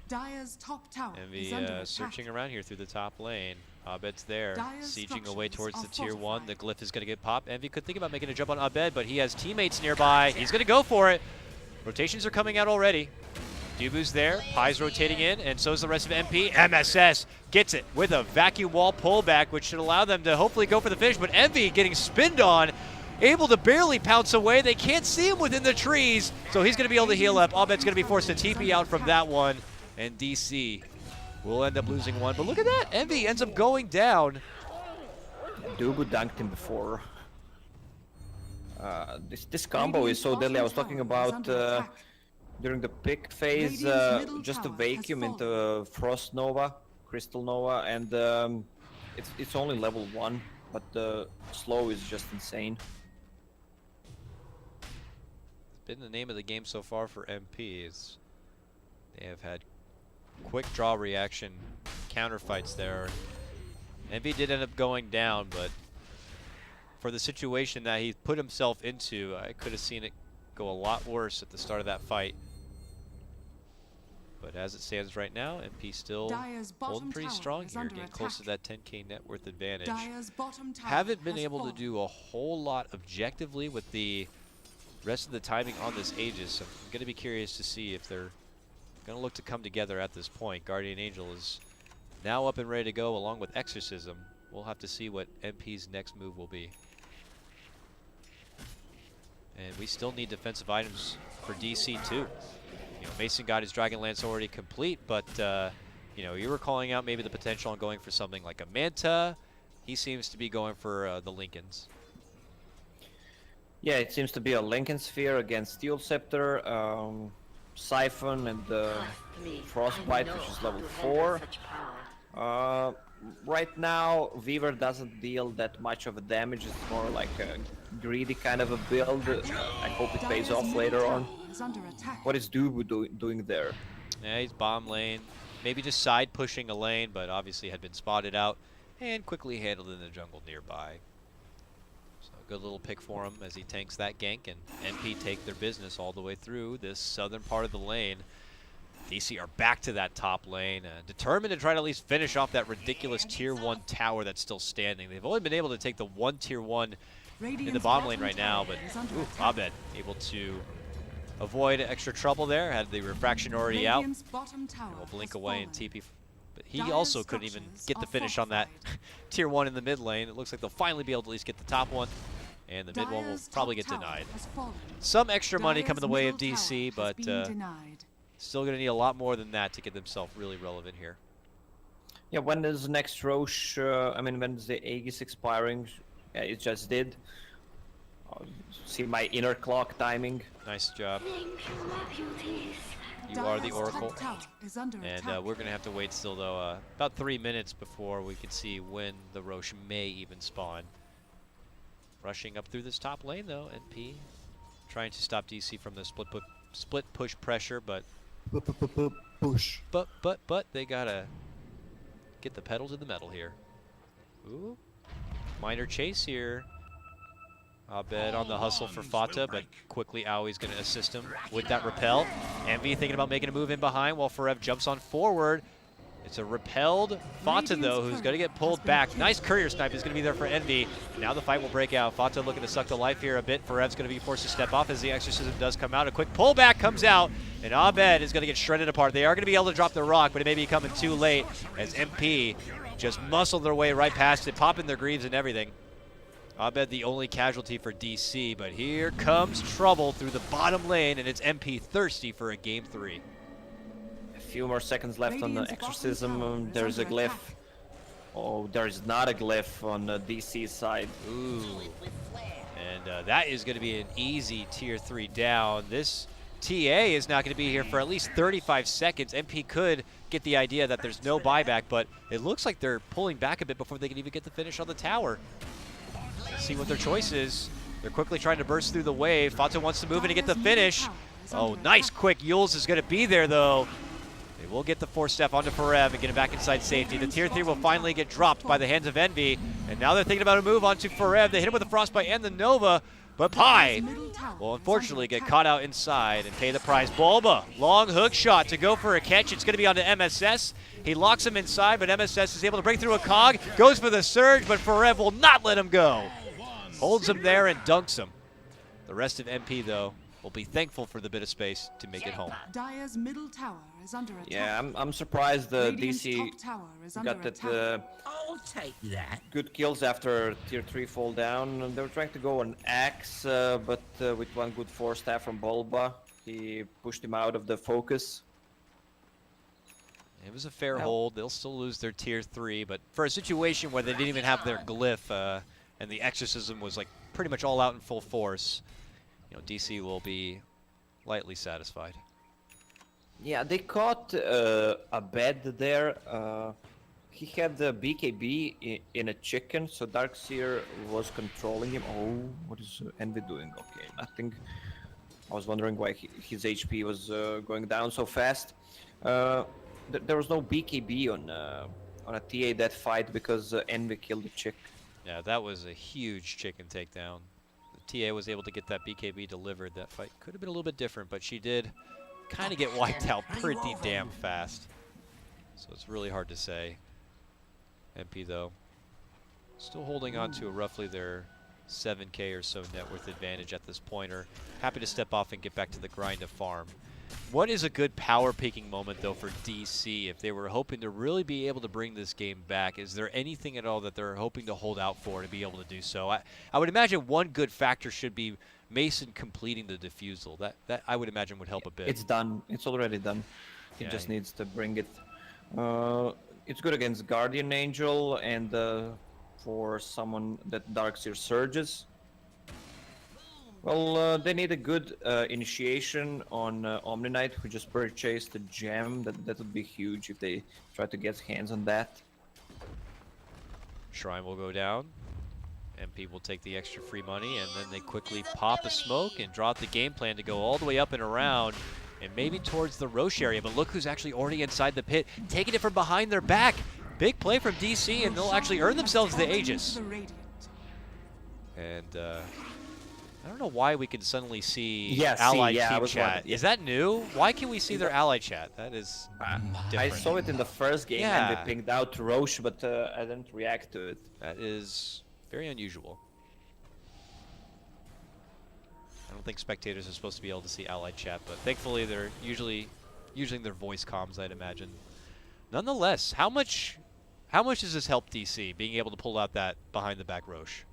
Dire's top tower Envy searching around here through the top lane. Abed's there, sieging away towards the tier 1. The glyph is going to get popped. Envy could think about making a jump on Abed, but he has teammates nearby. He's going to go for it. Rotations are coming out already. Dubu's there, Pai's rotating in, and so is the rest of MP. MSS gets it with a vacuum wall pullback, which should allow them to hopefully go for the finish, but Envy getting spinned on, able to barely pounce away. They can't see him within the trees, so he's going to be able to heal up. Abed's going to be forced to TP out from that one, and DC will end up losing one. But look at that, Envy ends up going down. Dubu dunked him before. This combo is so deadly. I was talking about during the pick phase, just a vacuum into Frost Nova, Crystal Nova, and it's only level 1, but the slow is just insane. It's been the name of the game so far for MPs. They have had quick draw reaction counter fights there. Envy did end up going down, but for the situation that he put himself into, I could have seen it go a lot worse at the start of that fight. But as it stands right now, MP still holding pretty strong here, getting close to that 10k net worth advantage. Haven't been able to do a whole lot objectively with the rest of the timing on this Aegis. So I'm going to be curious to see if they're going to look to come together at this point. Guardian Angel is now up and ready to go along with Exorcism. We'll have to see what MP's next move will be. And we still need defensive items for DC too. You know, Mason got his Dragon Lance already complete, but you know, you were calling out maybe the potential on going for something like a Manta. He seems to be going for the Lincolns. Yeah, it seems to be a Lincoln Sphere against Steel Scepter, Siphon, and Frostbite, which is level 4. Right now, Weaver doesn't deal that much of a damage. It's more like a greedy kind of a build. I hope it pays off later on. What is Dubu doing there? Yeah, he's bomb lane. Maybe just side pushing a lane, but obviously had been spotted out and quickly handled in the jungle nearby. So a good little pick for him as he tanks that gank, and NP take their business all the way through this southern part of the lane. DC are back to that top lane, determined to try to at least finish off that ridiculous tier 1 tower that's still standing. They've only been able to take the one tier 1 in the bottom lane right now, but Abed able to avoid extra trouble there, had the refraction already out. Will blink away and TP, but he also couldn't even get the finish on that tier 1 in the mid lane. It looks like they'll finally be able to at least get the top one, And the mid one will Dire's probably top get tower denied. has fallen. Some extra money Dire's coming the way of middle DC, tower has but been denied. still going to need a lot more than that to get themselves really relevant here. Yeah, when is the next Roche? I mean, when is the Aegis expiring? Yeah, it just did. See my inner clock timing. Nice job. You are the Dire's Oracle. top tower is under And attack. we're going to have to wait still, though, about 3 minutes before we can see when the Roche may even spawn. Rushing up through this top lane, though, NP trying to stop DC from the split push pressure, but Push. but they got to get the pedal to the metal here. Ooh, minor chase here. Abed on the hustle for Fata, but quickly Aui's going to assist him with that repel. Envy thinking about making a move in behind while Forev jumps on forward. It's a repelled Fata, though, who's going to get pulled back. Nice courier snipe is going to be there for Envy. Now the fight will break out. Fata looking to suck the life here a bit. Forev's going to be forced to step off as the exorcism does come out. A quick pullback comes out, and Abed is going to get shredded apart. They are going to be able to drop the rock, but it may be coming too late as MP just muscled their way right past it, popping their greaves and everything. Abed the only casualty for DC, but here comes trouble through the bottom lane, and it's MP thirsty for a game 3. A few more seconds left on the Radiant's bottom exorcism. tower is There's a under glyph. attack. Oh, there's not a glyph on the DC side. Ooh. And that is going to be an easy tier 3 down. This TA is not going to be here for at least 35 seconds. MP could get the idea that there's no buyback, but it looks like they're pulling back a bit before they can even get the finish on the tower. Let's see what their choice is. They're quickly trying to burst through the wave. Fata wants to move in to get the finish. Oh, nice quick. Yules is going to be there, though. They will get the 4-step onto Forev and get him back inside safety. The tier 3 will finally get dropped by the hands of Envy. And now they're thinking about a move onto Forev. They hit him with the Frostbite and the Nova. But Pi will unfortunately get caught out inside and pay the price. Bulba, long hook shot to go for a catch. It's going to be onto MSS. He locks him inside, but MSS is able to break through a cog. Goes for the surge, but Forev will not let him go. Holds him there and dunks him. The rest of MP, though, will be thankful for the bit of space to make it home. Dire's middle tower is under attack. Yeah, I'm surprised the Radiant's DC top tower is under got that attack. I'll take that. good kills after tier 3 fall down. They were trying to go on Axe, but with one good 4-staff from Bulba, he pushed him out of the focus. It was a fair Well- hold. They'll still lose their tier 3, but for a situation where they didn't even have their glyph and the exorcism was like pretty much all out in full force, you know, DC will be lightly satisfied. Yeah, they caught a bed there. He had the BKB in a chicken, so Darkseer was controlling him. Oh, what is Envy doing? Okay, nothing. I was wondering why his HP was going down so fast. There was no BKB on a TA that fight because Envy killed the chick. Yeah, that was a huge chicken takedown. The TA was able to get that BKB delivered. That fight could have been a little bit different, but she did kind of get wiped out pretty damn fast. So it's really hard to say. MP, though, still holding on to roughly their 7K or so net worth advantage at this point, are happy to step off and get back to the grind of farm. What is a good power peaking moment, though, for DC if they were hoping to really be able to bring this game back? Is there anything at all that they're hoping to hold out for to be able to do so? I would imagine one good factor should be Mason completing the defusal. That I would imagine would help a bit. It's done. It's already done. He Yeah, just he- needs to bring it. It's good against Guardian Angel and for someone that Darkseer surges. Well, they need a good initiation on Omni Knight, who just purchased a gem. That would be huge if they try to get hands on that. Shrine will go down. MP will take the extra free money, and then they quickly pop a smoke and draw out the game plan to go all the way up and around, and maybe towards the Roche area. But look who's actually already inside the pit, taking it from behind their back. Big play from DC, and they'll actually earn themselves the Aegis. The Radiant. And I don't know why we can suddenly see Yeah, allied I team was chat. wondering, yeah. Is that new? Why can we see their allied chat? That is I different. saw it in the first game Yeah. and they pinged out to Roche, but I didn't react to it. That is very unusual. I don't think spectators are supposed to be able to see allied chat, but thankfully they're usually using their voice comms, I'd imagine. Nonetheless, how much does this help DC, being able to pull out that behind the back Roche?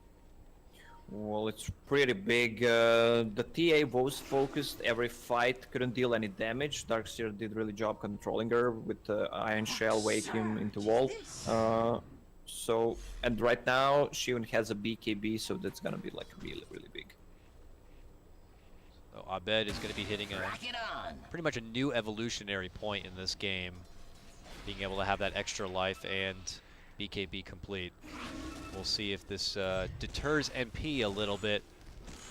Well, it's pretty big. The TA was focused every fight, couldn't deal any damage. Darkseer did really job controlling her with the Iron Shell vacuum into wall. And right now she even has a BKB, so that's gonna be like really, really big. So Abed is going to be hitting pretty much a new evolutionary point in this game, being able to have that extra life and BKB complete. We'll see if this deters MP a little bit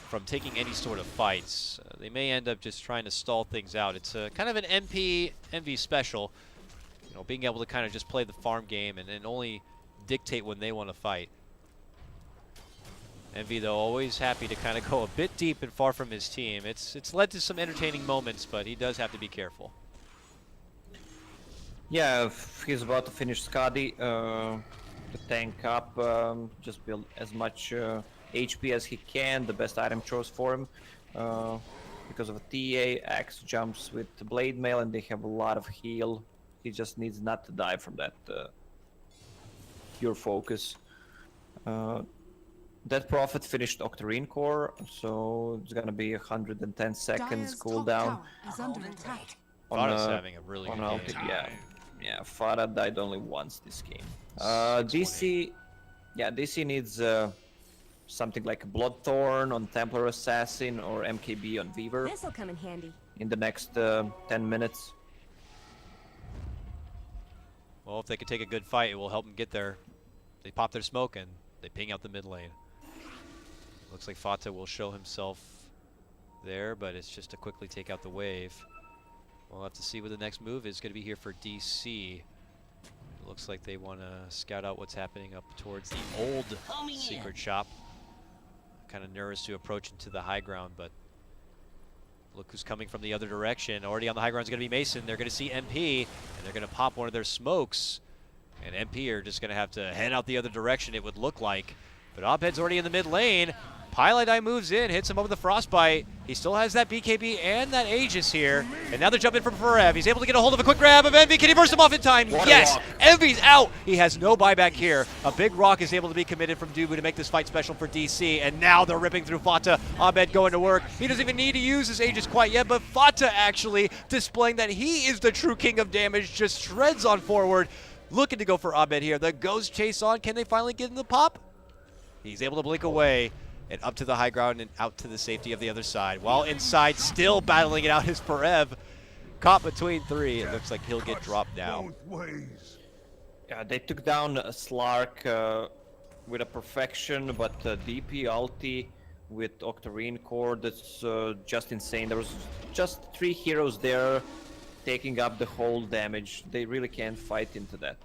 from taking any sort of fights. They may end up just trying to stall things out. It's kind of an MV special, you know, being able to kind of just play the farm game and only dictate when they want to fight. Envy, though, always happy to kind of go a bit deep and far from his team. It's led to some entertaining moments, but he does have to be careful. Yeah, he's about to finish Skadi. The tank up, just build as much HP as he can. The best item choice for him. Because of a TA, Axe jumps with the Blade Mail, and they have a lot of heal. He just needs not to die from that pure focus. That Prophet finished Octarine Core, so it's gonna be 110 seconds cooldown. Fada's having a really good game. Yeah, Fada died only once this game. DC needs something like a Bloodthorn on Templar Assassin or MKB on Weaver. This'll come in handy. In the next 10 minutes. Well, if they could take a good fight, it will help them get there. They pop their smoke and they ping out the mid lane. Looks like Fata will show himself there, but it's just to quickly take out the wave. We'll have to see what the next move is going to be here for DC. It looks like they want to scout out what's happening up towards the old secret shop. Kind of nervous to approach into the high ground, but look who's coming from the other direction. Already on the high ground is going to be Mason. They're going to see MP, and they're going to pop one of their smokes. And MP are just going to have to head out the other direction, it would look like. But Abed's already in the mid lane. Pilot moves in, hits him over the Frostbite. He still has that BKB and that Aegis here. And now they're jumping for Forev. He's able to get a hold of a quick grab of Envy. Can he burst him off in time? Yes! Envy's out! He has no buyback here. A big rock is able to be committed from Dubu to make this fight special for DC. And now they're ripping through Fata. Abed going to work. He doesn't even need to use his Aegis quite yet, but Fata actually displaying that he is the true king of damage. Just shreds on forward. Looking to go for Abed here. The Ghost chase on. Can they finally get in the pop? He's able to blink away. And up to the high ground and out to the safety of the other side. While inside, still battling it out is Forev. Caught between three. It looks like he'll get dropped now. Yeah, they took down Slark with a perfection, but DP ulti with Octarine Core, that's just insane. There was just 3 heroes there taking up the whole damage. They really can't fight into that.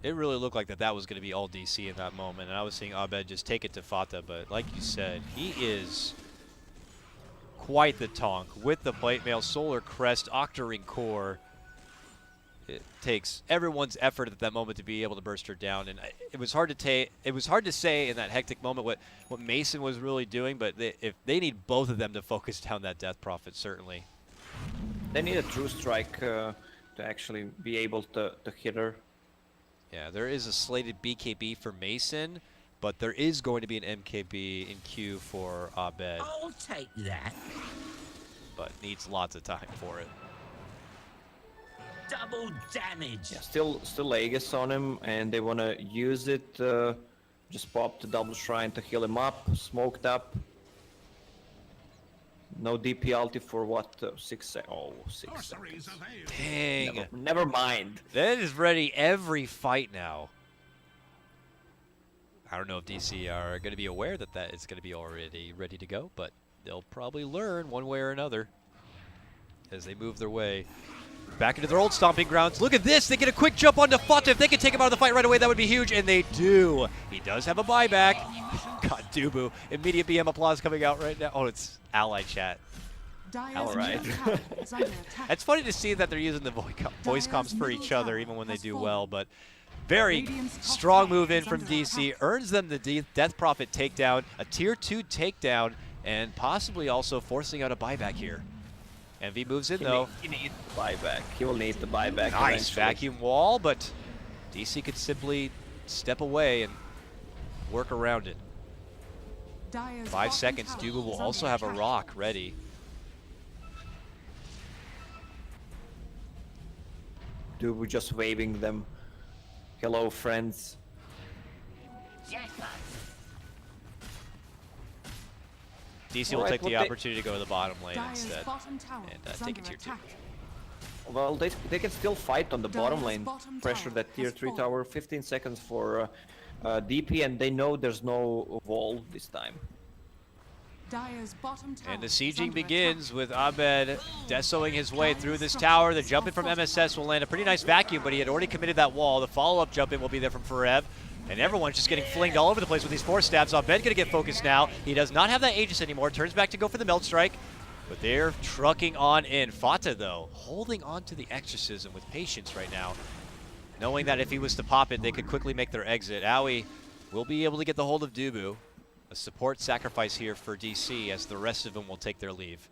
It really looked like that was going to be all DC in that moment, and I was seeing Abed just take it to Fata, but like you said, he is quite the tonk with the Plate Mail, Solar Crest, Octarine Core. It takes everyone's effort at that moment to be able to burst her down, and it was hard to say in that hectic moment what Mason was really doing, but if they need both of them to focus down that Death Prophet, certainly. They need a True Strike to actually be able to hit her. Yeah, there is a slated BKB for Mason, but there is going to be an MKB in queue for Abed. I'll take that. But needs lots of time for it. Double damage. Yeah, still Aegis on him, and they want to use it. Just pop the double shrine to heal him up, smoked up. No DP ulti for what? 6 seconds. Dang. Never mind. That is ready every fight now. I don't know if DC are going to be aware that is going to be already ready to go, but they'll probably learn one way or another as they move their way back into their old stomping grounds. Look at this. They get a quick jump onto Fata. If they could take him out of the fight right away, that would be huge, and they do. He does have a buyback. God, Dubu. Immediate BM applause coming out right now. Oh, it's ally chat. All right. It's funny to see that they're using the voice comms for each other even when they do well, but very strong move in from DC. Earns them the Death Prophet takedown, a tier 2 takedown, and possibly also forcing out a buyback here. Envy moves in though. He needs the buyback. He will need the buyback. Nice vacuum wall, but DC could simply step away and work around it. Dire's 5 bottom seconds, tower Dubu will is also under have a attack. rock ready. Dubu just waving them. Hello, friends. DC will Alright, take the what they- opportunity to go to the bottom lane Dire's instead. bottom tower and, is take under a tier 2. attack. Well, they can still fight on the bottom Dire's lane. bottom Pressure tower that tier has 3 fallen. tower. 15 seconds for DP, and they know there's no wall this time. Dire's bottom tower And the is sieging under begins attack. with Abed desoing his way through this tower. The jump in from MSS will land a pretty nice vacuum, but he had already committed that wall. The follow-up jump in will be there from Forev. And everyone's just getting flinged all over the place with these 4 stabs. Abed going to get focused now. He does not have that Aegis anymore. Turns back to go for the Melt Strike. But they're trucking on in. Fata, though, holding on to the Exorcism with patience right now. Knowing that if he was to pop it, they could quickly make their exit. Aoi will be able to get the hold of Dubu. A support sacrifice here for DC as the rest of them will take their leave.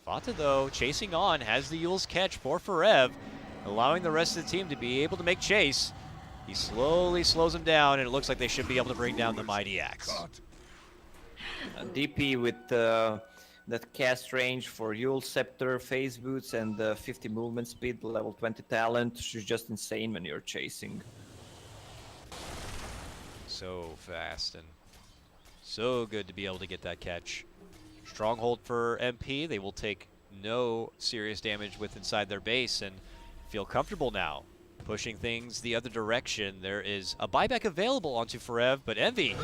Fata, though, chasing on, has the Yule's catch for Forev, allowing the rest of the team to be able to make chase. He slowly slows them down, and it looks like they should be able to bring down the Mighty Axe. DP with that cast range for Yule Scepter, Phase Boots, and 50 movement speed, level 20 talent. She's just insane when you're chasing. So fast and so good to be able to get that catch. Stronghold for MP. They will take no serious damage with inside their base and feel comfortable now. Pushing things the other direction. There is a buyback available onto Forev, but Envy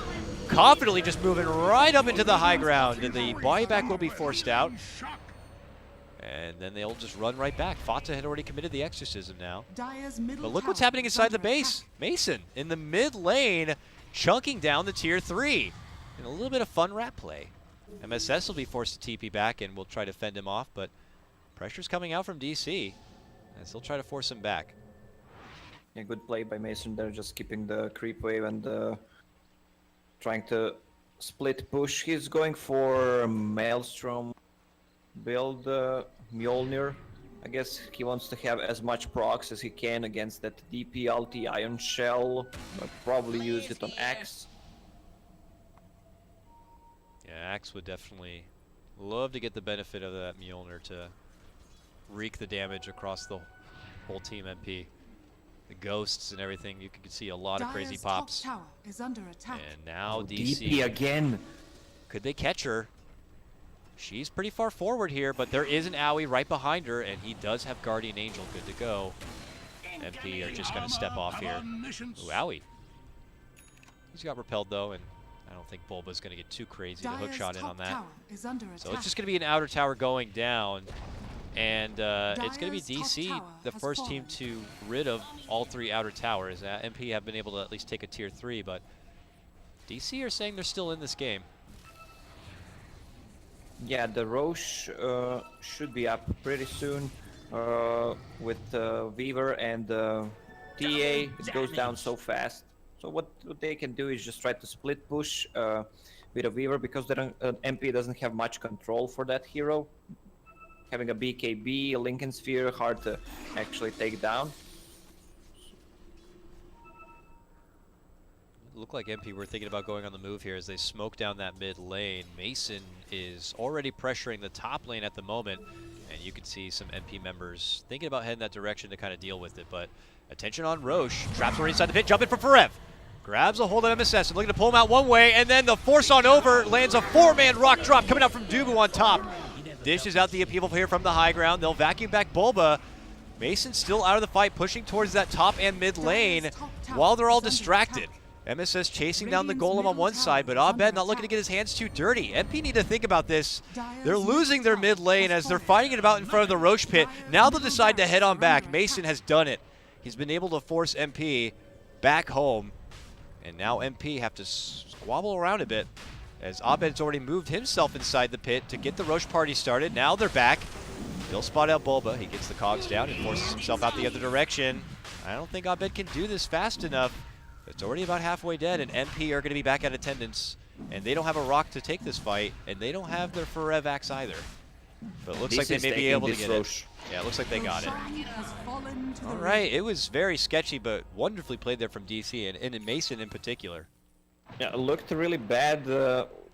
confidently just moving right up into the high ground, and the buyback will be forced out. And then they'll just run right back. Fata had already committed the Exorcism now. Dire's middle But look what's tower happening is inside the under base. attack. Mason in the mid lane, chunking down the tier 3. And a little bit of fun rat play. MSS will be forced to TP back and will try to fend him off, but pressure's coming out from DC as they'll try to force him back. Yeah, good play by Mason there, just keeping the creep wave and trying to split push. He's going for Maelstrom build Mjolnir. I guess he wants to have as much procs as he can against that DP ulti Iron Shell, but probably use it on Axe. Yeah, Axe would definitely love to get the benefit of that Mjolnir to wreak the damage across the whole team MP. The ghosts and everything, you could see a lot of crazy Dire's top pops. tower is under attack. And now DP DC, again. could they catch her? She's pretty far forward here, but there is an Aoi right behind her, and he does have Guardian Angel good to go. MP are just going to step off here. Ooh, Aoi. He's got repelled, though, and I don't think Bulba's going to get too crazy to hook Dire's shot in top on that. tower is under So attack. it's just going to be an outer tower going down, and it's going to be Dire's top DC, tower the has first team to rid of all 3 outer towers. MP have been able to at least take a tier 3, but DC are saying they're still in this game. Yeah, the Roche should be up pretty soon with Weaver and TA. It goes down so fast. So what they can do is just try to split push with a Weaver, because they don't, MP doesn't have much control for that hero. Having a BKB, a Lincoln Sphere, hard to actually take down. Look like MP were thinking about going on the move here as they smoke down that mid lane. Mason is already pressuring the top lane at the moment, and you can see some MP members thinking about heading that direction to kind of deal with it. But attention on Roche. Traps already inside the pit, jumping for Forev. Grabs a hold of MSS and looking to pull him out one way, and then the force on over lands a 4-man rock drop coming out from Dubu on top. Dishes out the upheaval here from the high ground. They'll vacuum back Bulba. Mason still out of the fight, pushing towards that top and mid lane while they're all distracted. MSS chasing down the golem on one side, but Abed not looking to get his hands too dirty. MP need to think about this. They're losing their mid lane as they're fighting it about in front of the Roche pit. Now they'll decide to head on back. Mason has done it. He's been able to force MP back home. And now MP have to squabble around a bit as Abed's already moved himself inside the pit to get the Roche party started. Now they're back. They'll spot out Bulba. He gets the cogs down and forces himself out the other direction. I don't think Abed can do this fast enough. It's already about halfway dead, and MP are going to be back at attendance. And they don't have a rock to take this fight, and they don't have their Forev Axe either. But it looks like they may be able to get it. Yeah, it looks like they got it. All right, it was very sketchy, but wonderfully played there from DC, and Mason in particular. Yeah, it looked really bad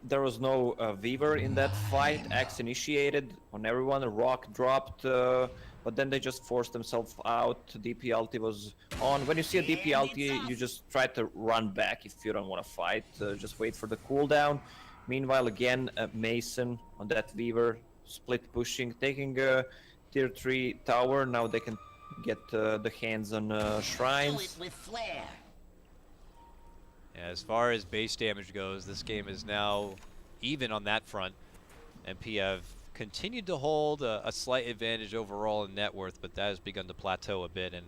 there was no Weaver in that fight. Axe initiated on everyone, a rock dropped, but then they just forced themselves out. DP ulti was on. When you see a DP ulti, you just try to run back if you don't want to fight. Just wait for the cooldown. Meanwhile, again, Mason on that Weaver, split pushing, taking a tier 3 tower. Now they can get the hands on shrines. With flair. As far as base damage goes, this game is now even on that front. MP have continued to hold a slight advantage overall in net worth, but that has begun to plateau a bit and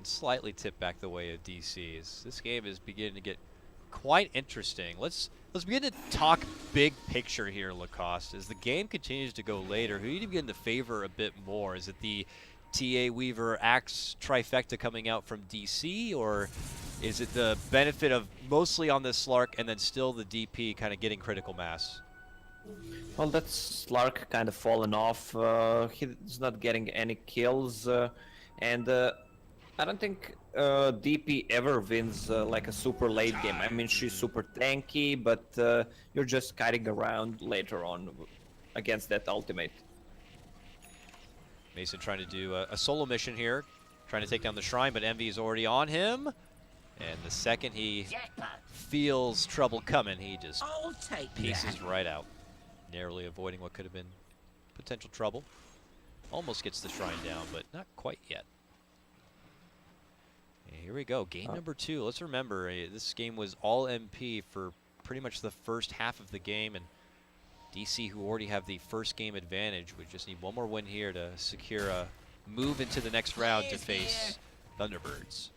slightly tip back the way of DCs. This game is beginning to get quite interesting. Let's begin to talk big picture here, Lacoste. As the game continues to go later, who do you begin to favor a bit more? Is it the TA Weaver Axe trifecta coming out from DC, or is it the benefit of mostly on the Slark and then still the DP kind of getting critical mass? Well, that's Slark kind of fallen off. He's not getting any kills, and I don't think DP ever wins like a super late game. I mean, she's super tanky, but you're just kiting around later on against that ultimate. Mason trying to do a solo mission here, trying to take down the shrine, but Envy is already on him. And the second he feels trouble coming, he just I'll take pieces that. right out, narrowly avoiding what could have been potential trouble. Almost gets the shrine down, but not quite yet. And here we go, game number 2. Let's remember, this game was all MP for pretty much the first half of the game, and DC, who already have the first game advantage, would just need one more win here to secure a move into the next round to face Thunderbirds.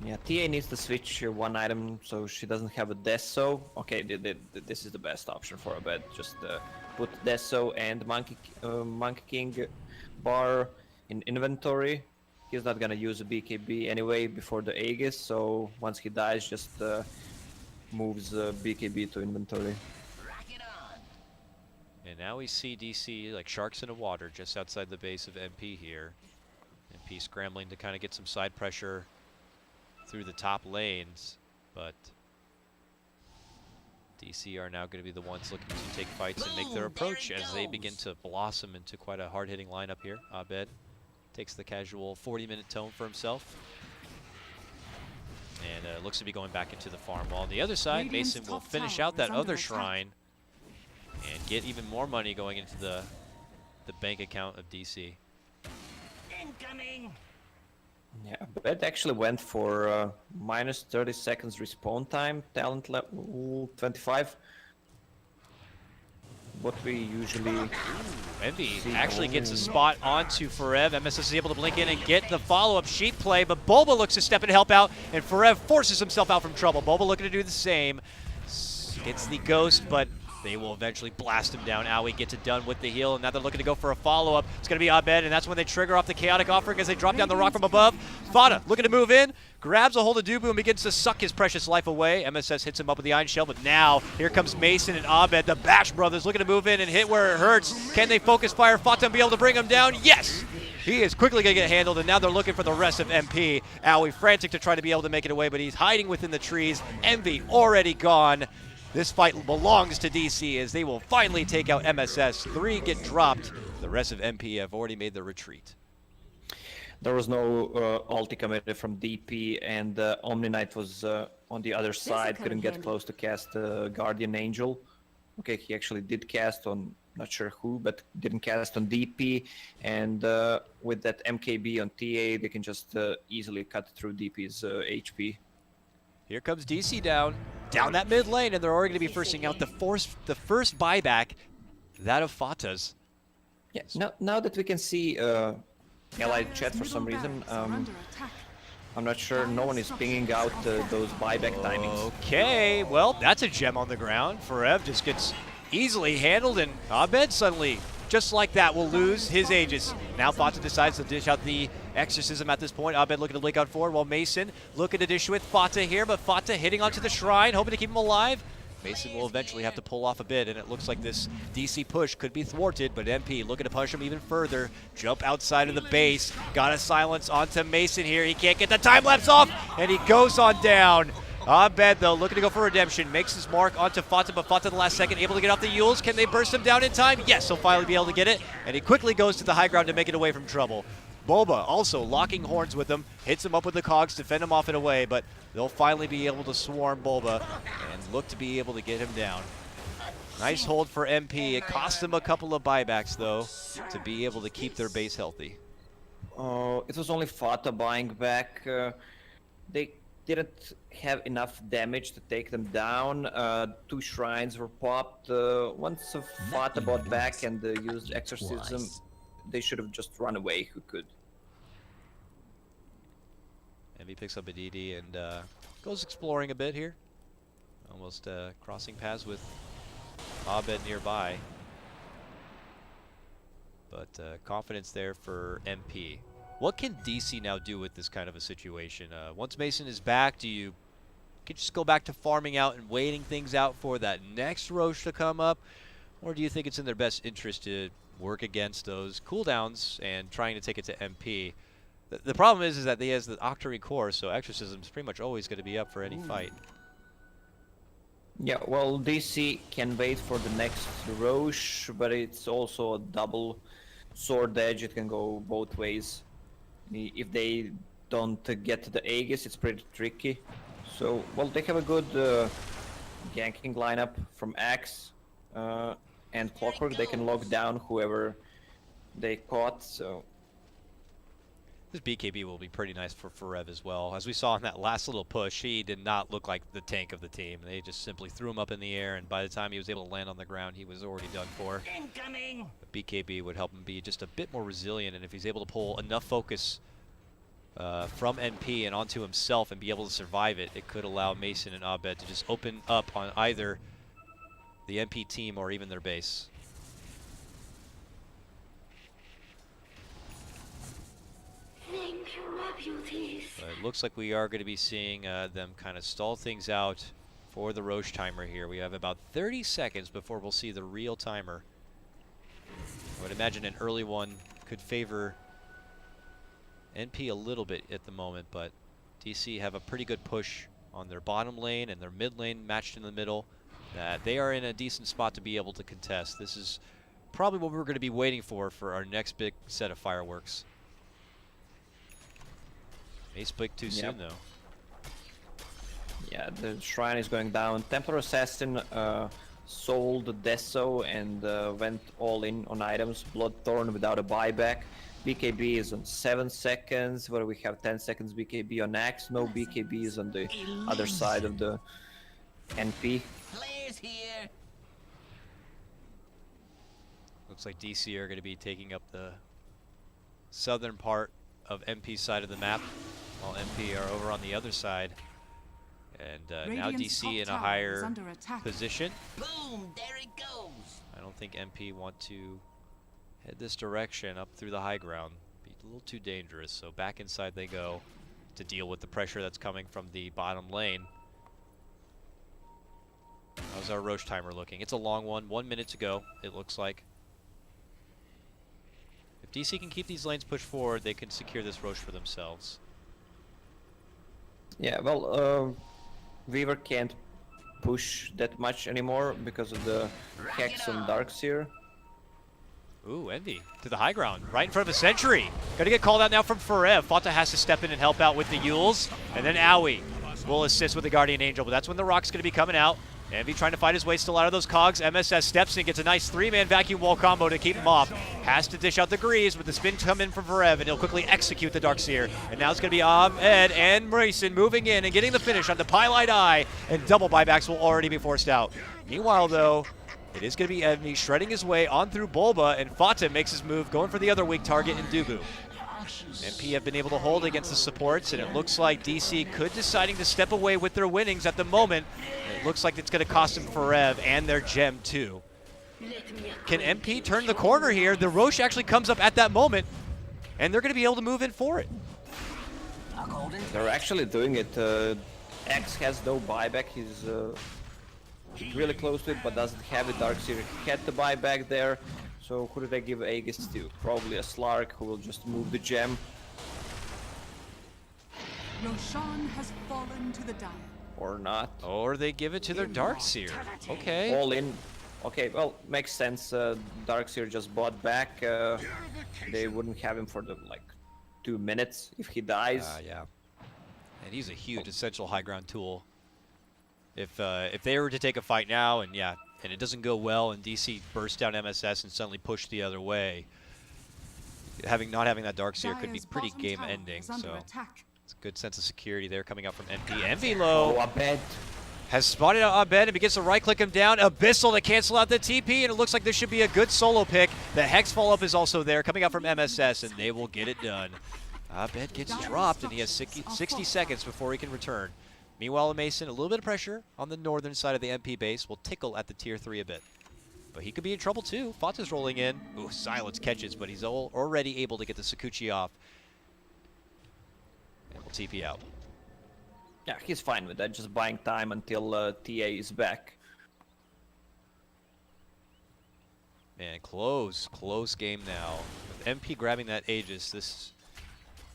Yeah, TA needs to switch one item so she doesn't have a Deso. Okay, this is the best option for a bed. Just put Deso and Monkey King bar in inventory. He's not gonna use a BKB anyway before the Aegis, so once he dies, just moves BKB to inventory. And now we see DC like sharks in the water just outside the base of MP here. MP scrambling to kind of get some side pressure through the top lanes, but DC are now going to be the ones looking to take fights and make their approach as they begin to blossom into quite a hard-hitting lineup here. Abed takes the casual 40-minute tone for himself. And looks to be going back into the farm. While on the other side, Mason will finish out that other shrine and get even more money going into the bank account of DC. Incoming. Yeah, Bet actually went for minus 30 seconds respawn time, talent level 25. What we usually Envy actually gets a spot onto Forev. MSS is able to blink in and get the follow-up sheep play, but Boba looks to step in and help out, and Forev forces himself out from trouble. Boba looking to do the same. Gets the ghost, but they will eventually blast him down. Aoi gets it done with the heal, and now they're looking to go for a follow-up. It's going to be Abed, and that's when they trigger off the Chaotic Offering as they drop down the rock from above. Fada looking to move in, grabs a hold of Dubu and begins to suck his precious life away. MSS hits him up with the Iron Shell, but now here comes Mason and Abed, the Bash brothers, looking to move in and hit where it hurts. Can they focus fire Fata and be able to bring him down? Yes! He is quickly going to get handled, and now they're looking for the rest of MP. Aoi frantic to try to be able to make it away, but he's hiding within the trees. Envy already gone. This fight belongs to DC as they will finally take out MSS. 3 get dropped. The rest of MP have already made their retreat. There was no ulti committed from DP, and Omni Knight was on the other side, couldn't get close to cast Guardian Angel. Okay, he actually did cast on, not sure who, but didn't cast on DP, and with that MKB on TA, they can just easily cut through DP's HP. Here comes DC down that mid lane, and they're already going to be forcing out the first buyback, that of Fata's. Yeah, now that we can see allied chat for some reason, I'm not sure, no one is pinging out those buyback timings. Okay, well, that's a gem on the ground. Forev just gets easily handled, and Abed suddenly, just like that, will lose his Aegis. Now Fata decides to dish out the Exorcism at this point. Abed looking to blink out forward, while Mason looking to dish with Fata here, but Fata hitting onto the shrine, hoping to keep him alive. Mason will eventually have to pull off a bit, and it looks like this DC push could be thwarted, but MP looking to push him even further. Jump outside of the base. Got a silence onto Mason here. He can't get the time lapse off, and he goes on down. Abed, though, looking to go for redemption. Makes his mark onto Fata, but Fata the last second, able to get off the Yules. Can they burst him down in time? Yes, he'll finally be able to get it. And he quickly goes to the high ground to make it away from trouble. Boba also locking horns with him, hits him up with the cogs to fend him off and away, but they'll finally be able to swarm Boba and look to be able to get him down. Nice hold for MP. It cost them a couple of buybacks, though, to be able to keep their base healthy. It was only Fata buying back. They didn't have enough damage to take them down. 2 shrines were popped. Once Fata bought back and used Exorcism, they should have just run away who could. MP picks up a DD and goes exploring a bit here. Almost crossing paths with Abed nearby. But confidence there for MP. What can DC now do with this kind of a situation? Once Mason is back, do you just go back to farming out and waiting things out for that next Roche to come up? Or do you think it's in their best interest to work against those cooldowns and trying to take it to MP? The problem is that he has the Octary core, so Exorcism is pretty much always going to be up for any fight. Yeah, well, DC can wait for the next Roche, but it's also a double sword edge. It can go both ways. If they don't get the Aegis, it's pretty tricky. So, well, they have a good ganking lineup from Axe and Clockwork. They can lock down whoever they caught, so... This BKB will be pretty nice for Rev as well. As we saw in that last little push, he did not look like the tank of the team. They just simply threw him up in the air, and by the time he was able to land on the ground, he was already done for. Incoming! The BKB would help him be just a bit more resilient, and if he's able to pull enough focus from NP and onto himself and be able to survive it, it could allow Mason and Abed to just open up on either the NP team or even their base. It looks like we are going to be seeing them kind of stall things out for the Roche timer here. We have about 30 seconds before we'll see the real timer. I would imagine an early one could favor NP a little bit at the moment, but DC have a pretty good push on their bottom lane and their mid lane matched in the middle. They are in a decent spot to be able to contest. This is probably what we're going to be waiting for our next big set of fireworks. May spike too soon, though. Yeah, the shrine is going down. Templar Assassin sold Deso and went all in on items. Bloodthorn without a buyback. BKB is on 7 seconds, where we have 10 seconds BKB on Axe. No BKB is on the other side of the NP. Players here. Looks like DC are going to be taking up the southern part of MP's side of the map, while MP are over on the other side. And now DC in a higher position. Boom, there it goes. I don't think MP want to head this direction up through the high ground. Be a little too dangerous, so back inside they go to deal with the pressure that's coming from the bottom lane. How's our Roche timer looking? It's a long one, 1 minute to go, it looks like. If DC can keep these lanes pushed forward, they can secure this Roche for themselves. Yeah, well, Weaver can't push that much anymore because of the Hex and Darkseer. Ooh, Envy to the high ground, right in front of a sentry. Gonna get called out now from Forev. Fata has to step in and help out with the Yules. And then Owie will assist with the Guardian Angel, but that's when the Rock's gonna be coming out. Envy trying to fight his way still out of those cogs. MSS steps in, gets a nice 3-man vacuum wall combo to keep him off. Has to dish out the Greaves, but the spin come in from Forev, and he'll quickly execute the Darkseer. And now it's going to be Ahmed and Mason moving in and getting the finish on the Pylite Eye, and double buybacks will already be forced out. Meanwhile, though, it is going to be Envy shredding his way on through Bulba, and Fata makes his move, going for the other weak target in Dubu. MP have been able to hold against the supports, and it looks like DC could deciding to step away with their winnings at the moment. It looks like it's going to cost them Forev and their gem too. Can MP turn the corner here? The Roche actually comes up at that moment, and they're going to be able to move in for it. They're actually doing it. X has no buyback. He's really close to it, but doesn't have it. Darkseer had the buyback there. So who do they give Aegis to? Probably a Slark, who will just move the gem. Roshan has fallen to the dire. Or not. Or they give it to their Darkseer. Okay. All in. Okay, well, makes sense. Darkseer just bought back. They wouldn't have him for the, like, 2 minutes if he dies. Yeah. And he's a huge essential high ground tool. If they were to take a fight now and it doesn't go well and DC bursts down MSS and suddenly push the other way, not having that Darkseer could be pretty game ending. So it's a good sense of security there coming out from MP. Envy low. Oh, Abed Has spotted out Abed and begins to right-click him down. Abyssal to cancel out the TP, and it looks like this should be a good solo pick. The Hex follow-up is also there, coming out from MSS, and they will get it done. Abed gets dropped, and he has 60 seconds before he can return. Meanwhile, Mason, a little bit of pressure on the northern side of the MP base, will tickle at the tier 3 a bit. But he could be in trouble too. Fata's rolling in. Ooh, Silence catches, but he's already able to get the Sakuchi off. And will TP out. Yeah, he's fine with that, just buying time until TA is back. Man, close game now. With MP grabbing that Aegis, this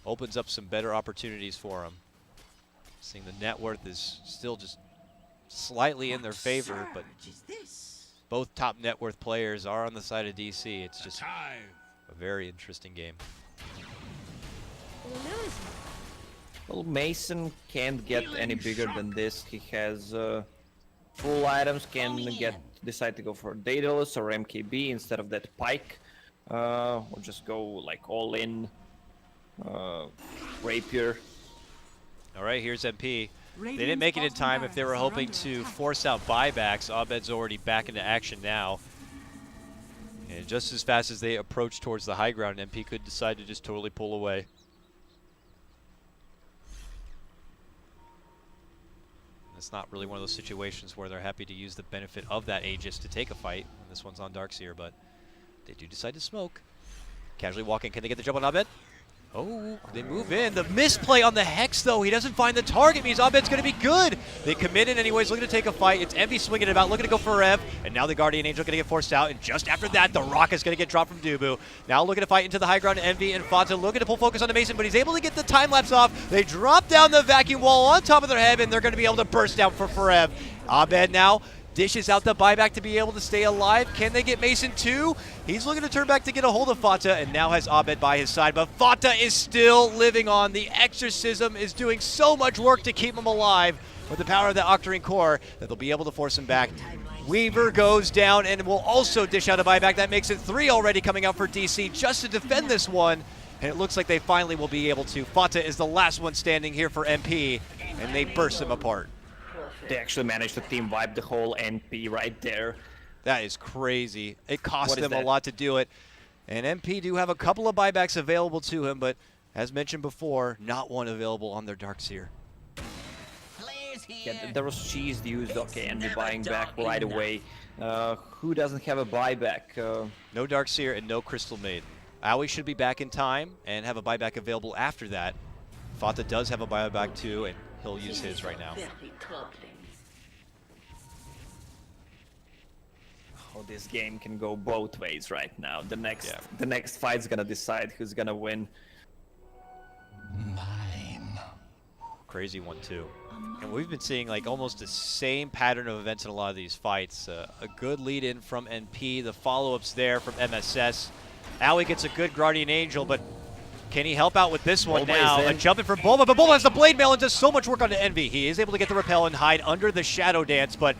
opens up some better opportunities for him. Seeing the net worth is still just slightly in their favor, but both top net worth players are on the side of DC. It's just a very interesting game. Well, Mason can't get any bigger than this. He has full items, can decide to go for Daedalus or MKB instead of that Pike. Or just go like all in Rapier. All right, here's MP. They didn't make it in time if they were hoping to force out buybacks. Abed's already back into action now. And just as fast as they approach towards the high ground, MP could decide to just totally pull away. It's not really one of those situations where they're happy to use the benefit of that Aegis to take a fight. And this one's on Darkseer, but they do decide to smoke. Casually walking. Can they get the jump on Abed? Oh, they move in. The misplay on the Hex, though. He doesn't find the target. Means Abed's going to be good. They commit in anyways, looking to take a fight. It's Envy swinging it about, looking to go for Rev. And now the Guardian Angel going to get forced out. And just after that, the Rock is going to get dropped from Dubu. Now looking to fight into the high ground. Envy and Fata looking to pull focus on the Mason, but he's able to get the time-lapse off. They drop down the vacuum wall on top of their head, and they're going to be able to burst down for Rev. Abed now dishes out the buyback to be able to stay alive. Can they get Mason too? He's looking to turn back to get a hold of Fata, and now has Abed by his side, but Fata is still living on. The Exorcism is doing so much work to keep him alive with the power of the Octarine Core that they'll be able to force him back. Weaver goes down and will also dish out a buyback. That makes it 3 already coming out for DC just to defend this one, and it looks like they finally will be able to. Fata is the last one standing here for MP, and they burst him apart. They actually managed to team wipe the whole NP right there. That is crazy. It cost them a lot to do it. And MP do have a couple of buybacks available to him, but as mentioned before, not one available on their Darkseer. Yeah, there was cheese used, okay, and they're buying back right away. Who doesn't have a buyback? No Darkseer and no Crystal Maiden. Aoi should be back in time and have a buyback available after that. Fata does have a buyback too, and he'll use his right now. Oh, this game can go both ways right now. The next fight's gonna decide who's gonna win. Crazy one too. And we've been seeing like almost the same pattern of events in a lot of these fights. A good lead in from NP, the follow-ups there from MSS. Aoi gets a good Guardian Angel, but can he help out with this one now? A jump in for Bulma, but Bulma has the Blade Mail and does so much work on the Envy. He is able to get the repel and hide under the Shadow Dance, but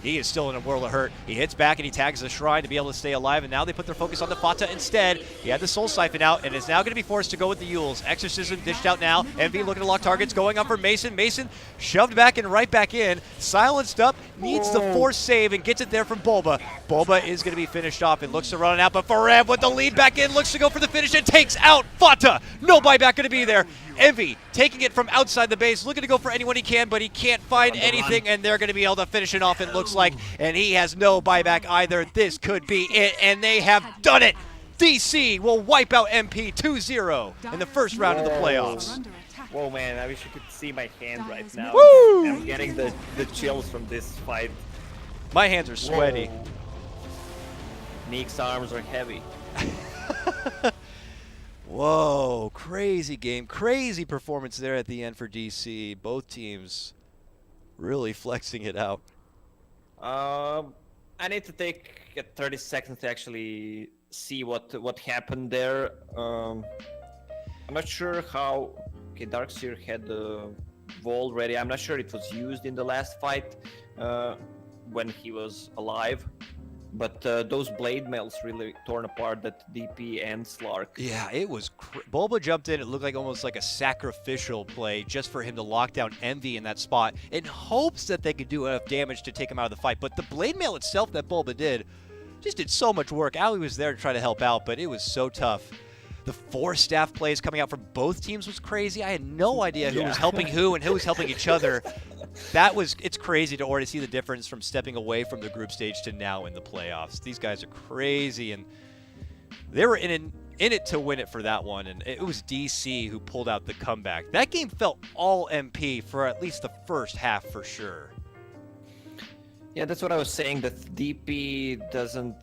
he is still in a world of hurt. He hits back and he tags the Shrine to be able to stay alive, and now they put their focus on the Fata instead. He had the Soul Siphon out and is now going to be forced to go with the Yules. Exorcism dished out now. Envy looking to lock targets, going on for Mason. Mason shoved back and right back in. Silenced up, needs the force save and gets it there from Bulba. Bulba is going to be finished off and looks to run it out, but Farev with the lead back in, looks to go for the finish and takes out Fata. No buyback going to be there. Envy taking it from outside the base, looking to go for anyone he can, but he can't find anything, and they're going to be able to finish it off, it looks like, and he has no buyback either. This could be it, and they have done it. DC will wipe out MP 2-0 in the first round of the playoffs. Whoa, man, I wish you could see my hand right now. Woo! I'm getting the chills from this fight. My hands are sweaty. Neek's arms are heavy. Whoa, crazy game, crazy performance there at the end for DC. Both teams Really flexing it out. I need to take 30 seconds to actually see what happened there. I'm not sure how. Okay, Darkseer had the wall ready. I'm not sure it was used in the last fight when he was alive. But those blade mails really torn apart that DP and Slark. Yeah, it was. Bulba jumped in. It looked like almost like a sacrificial play just for him to lock down Envy in that spot in hopes that they could do enough damage to take him out of the fight. But the blade mail itself that Bulba did just did so much work. Ali was there to try to help out, but it was so tough. The 4 staff plays coming out from both teams was crazy. I had no idea who was helping who and who was helping each other. It's crazy to already see the difference from stepping away from the group stage to now in the playoffs. These guys are crazy, and they were in it to win it for that one, and it was DC who pulled out the comeback. That game felt all MP for at least the first half for sure. Yeah, that's what I was saying, that DP doesn't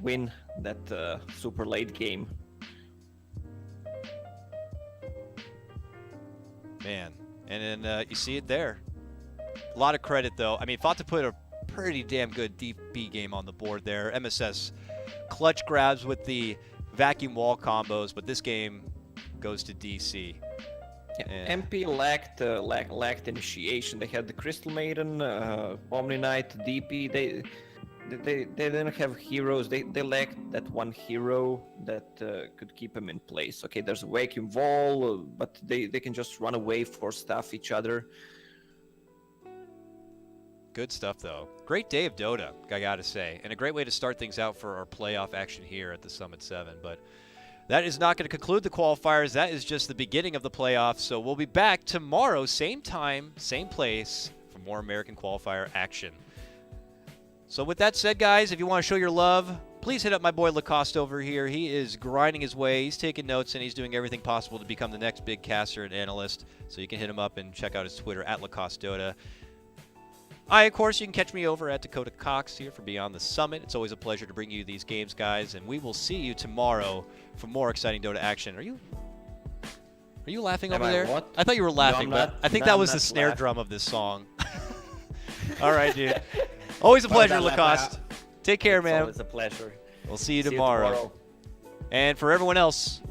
win that super late game. Man, and then you see it there. A lot of credit, though. I mean, fought to put a pretty damn good DP game on the board there. MSS clutch grabs with the vacuum wall combos, but this game goes to DC. Yeah, MP lacked initiation. They had the Crystal Maiden, Omni Knight, DP. They didn't have heroes. They lacked that one hero that could keep them in place. Okay, there's a vacuum wall, but they can just run away, for stuff each other. Good stuff, though. Great day of Dota, I gotta say, and a great way to start things out for our playoff action here at the Summit 7. But that is not going to conclude the qualifiers. That is just the beginning of the playoffs. So we'll be back tomorrow, same time, same place, for more American qualifier action. So with that said, guys, if you want to show your love, please hit up my boy Lacoste over here. He is grinding his way. He's taking notes, and he's doing everything possible to become the next big caster and analyst. So you can hit him up and check out his Twitter, @LacosteDota. Of course, you can catch me over at Dakota Cox here for Beyond the Summit. It's always a pleasure to bring you these games, guys, and we will see you tomorrow for more exciting Dota action. Are you laughing over there? What? I thought you were laughing, No, I'm not. but I think No, that I'm was the not snare laughing. drum of this song. All right, dude. Always a pleasure, Lacoste. Take care, man. It's always a pleasure. We'll see you See you tomorrow. tomorrow. And for everyone else,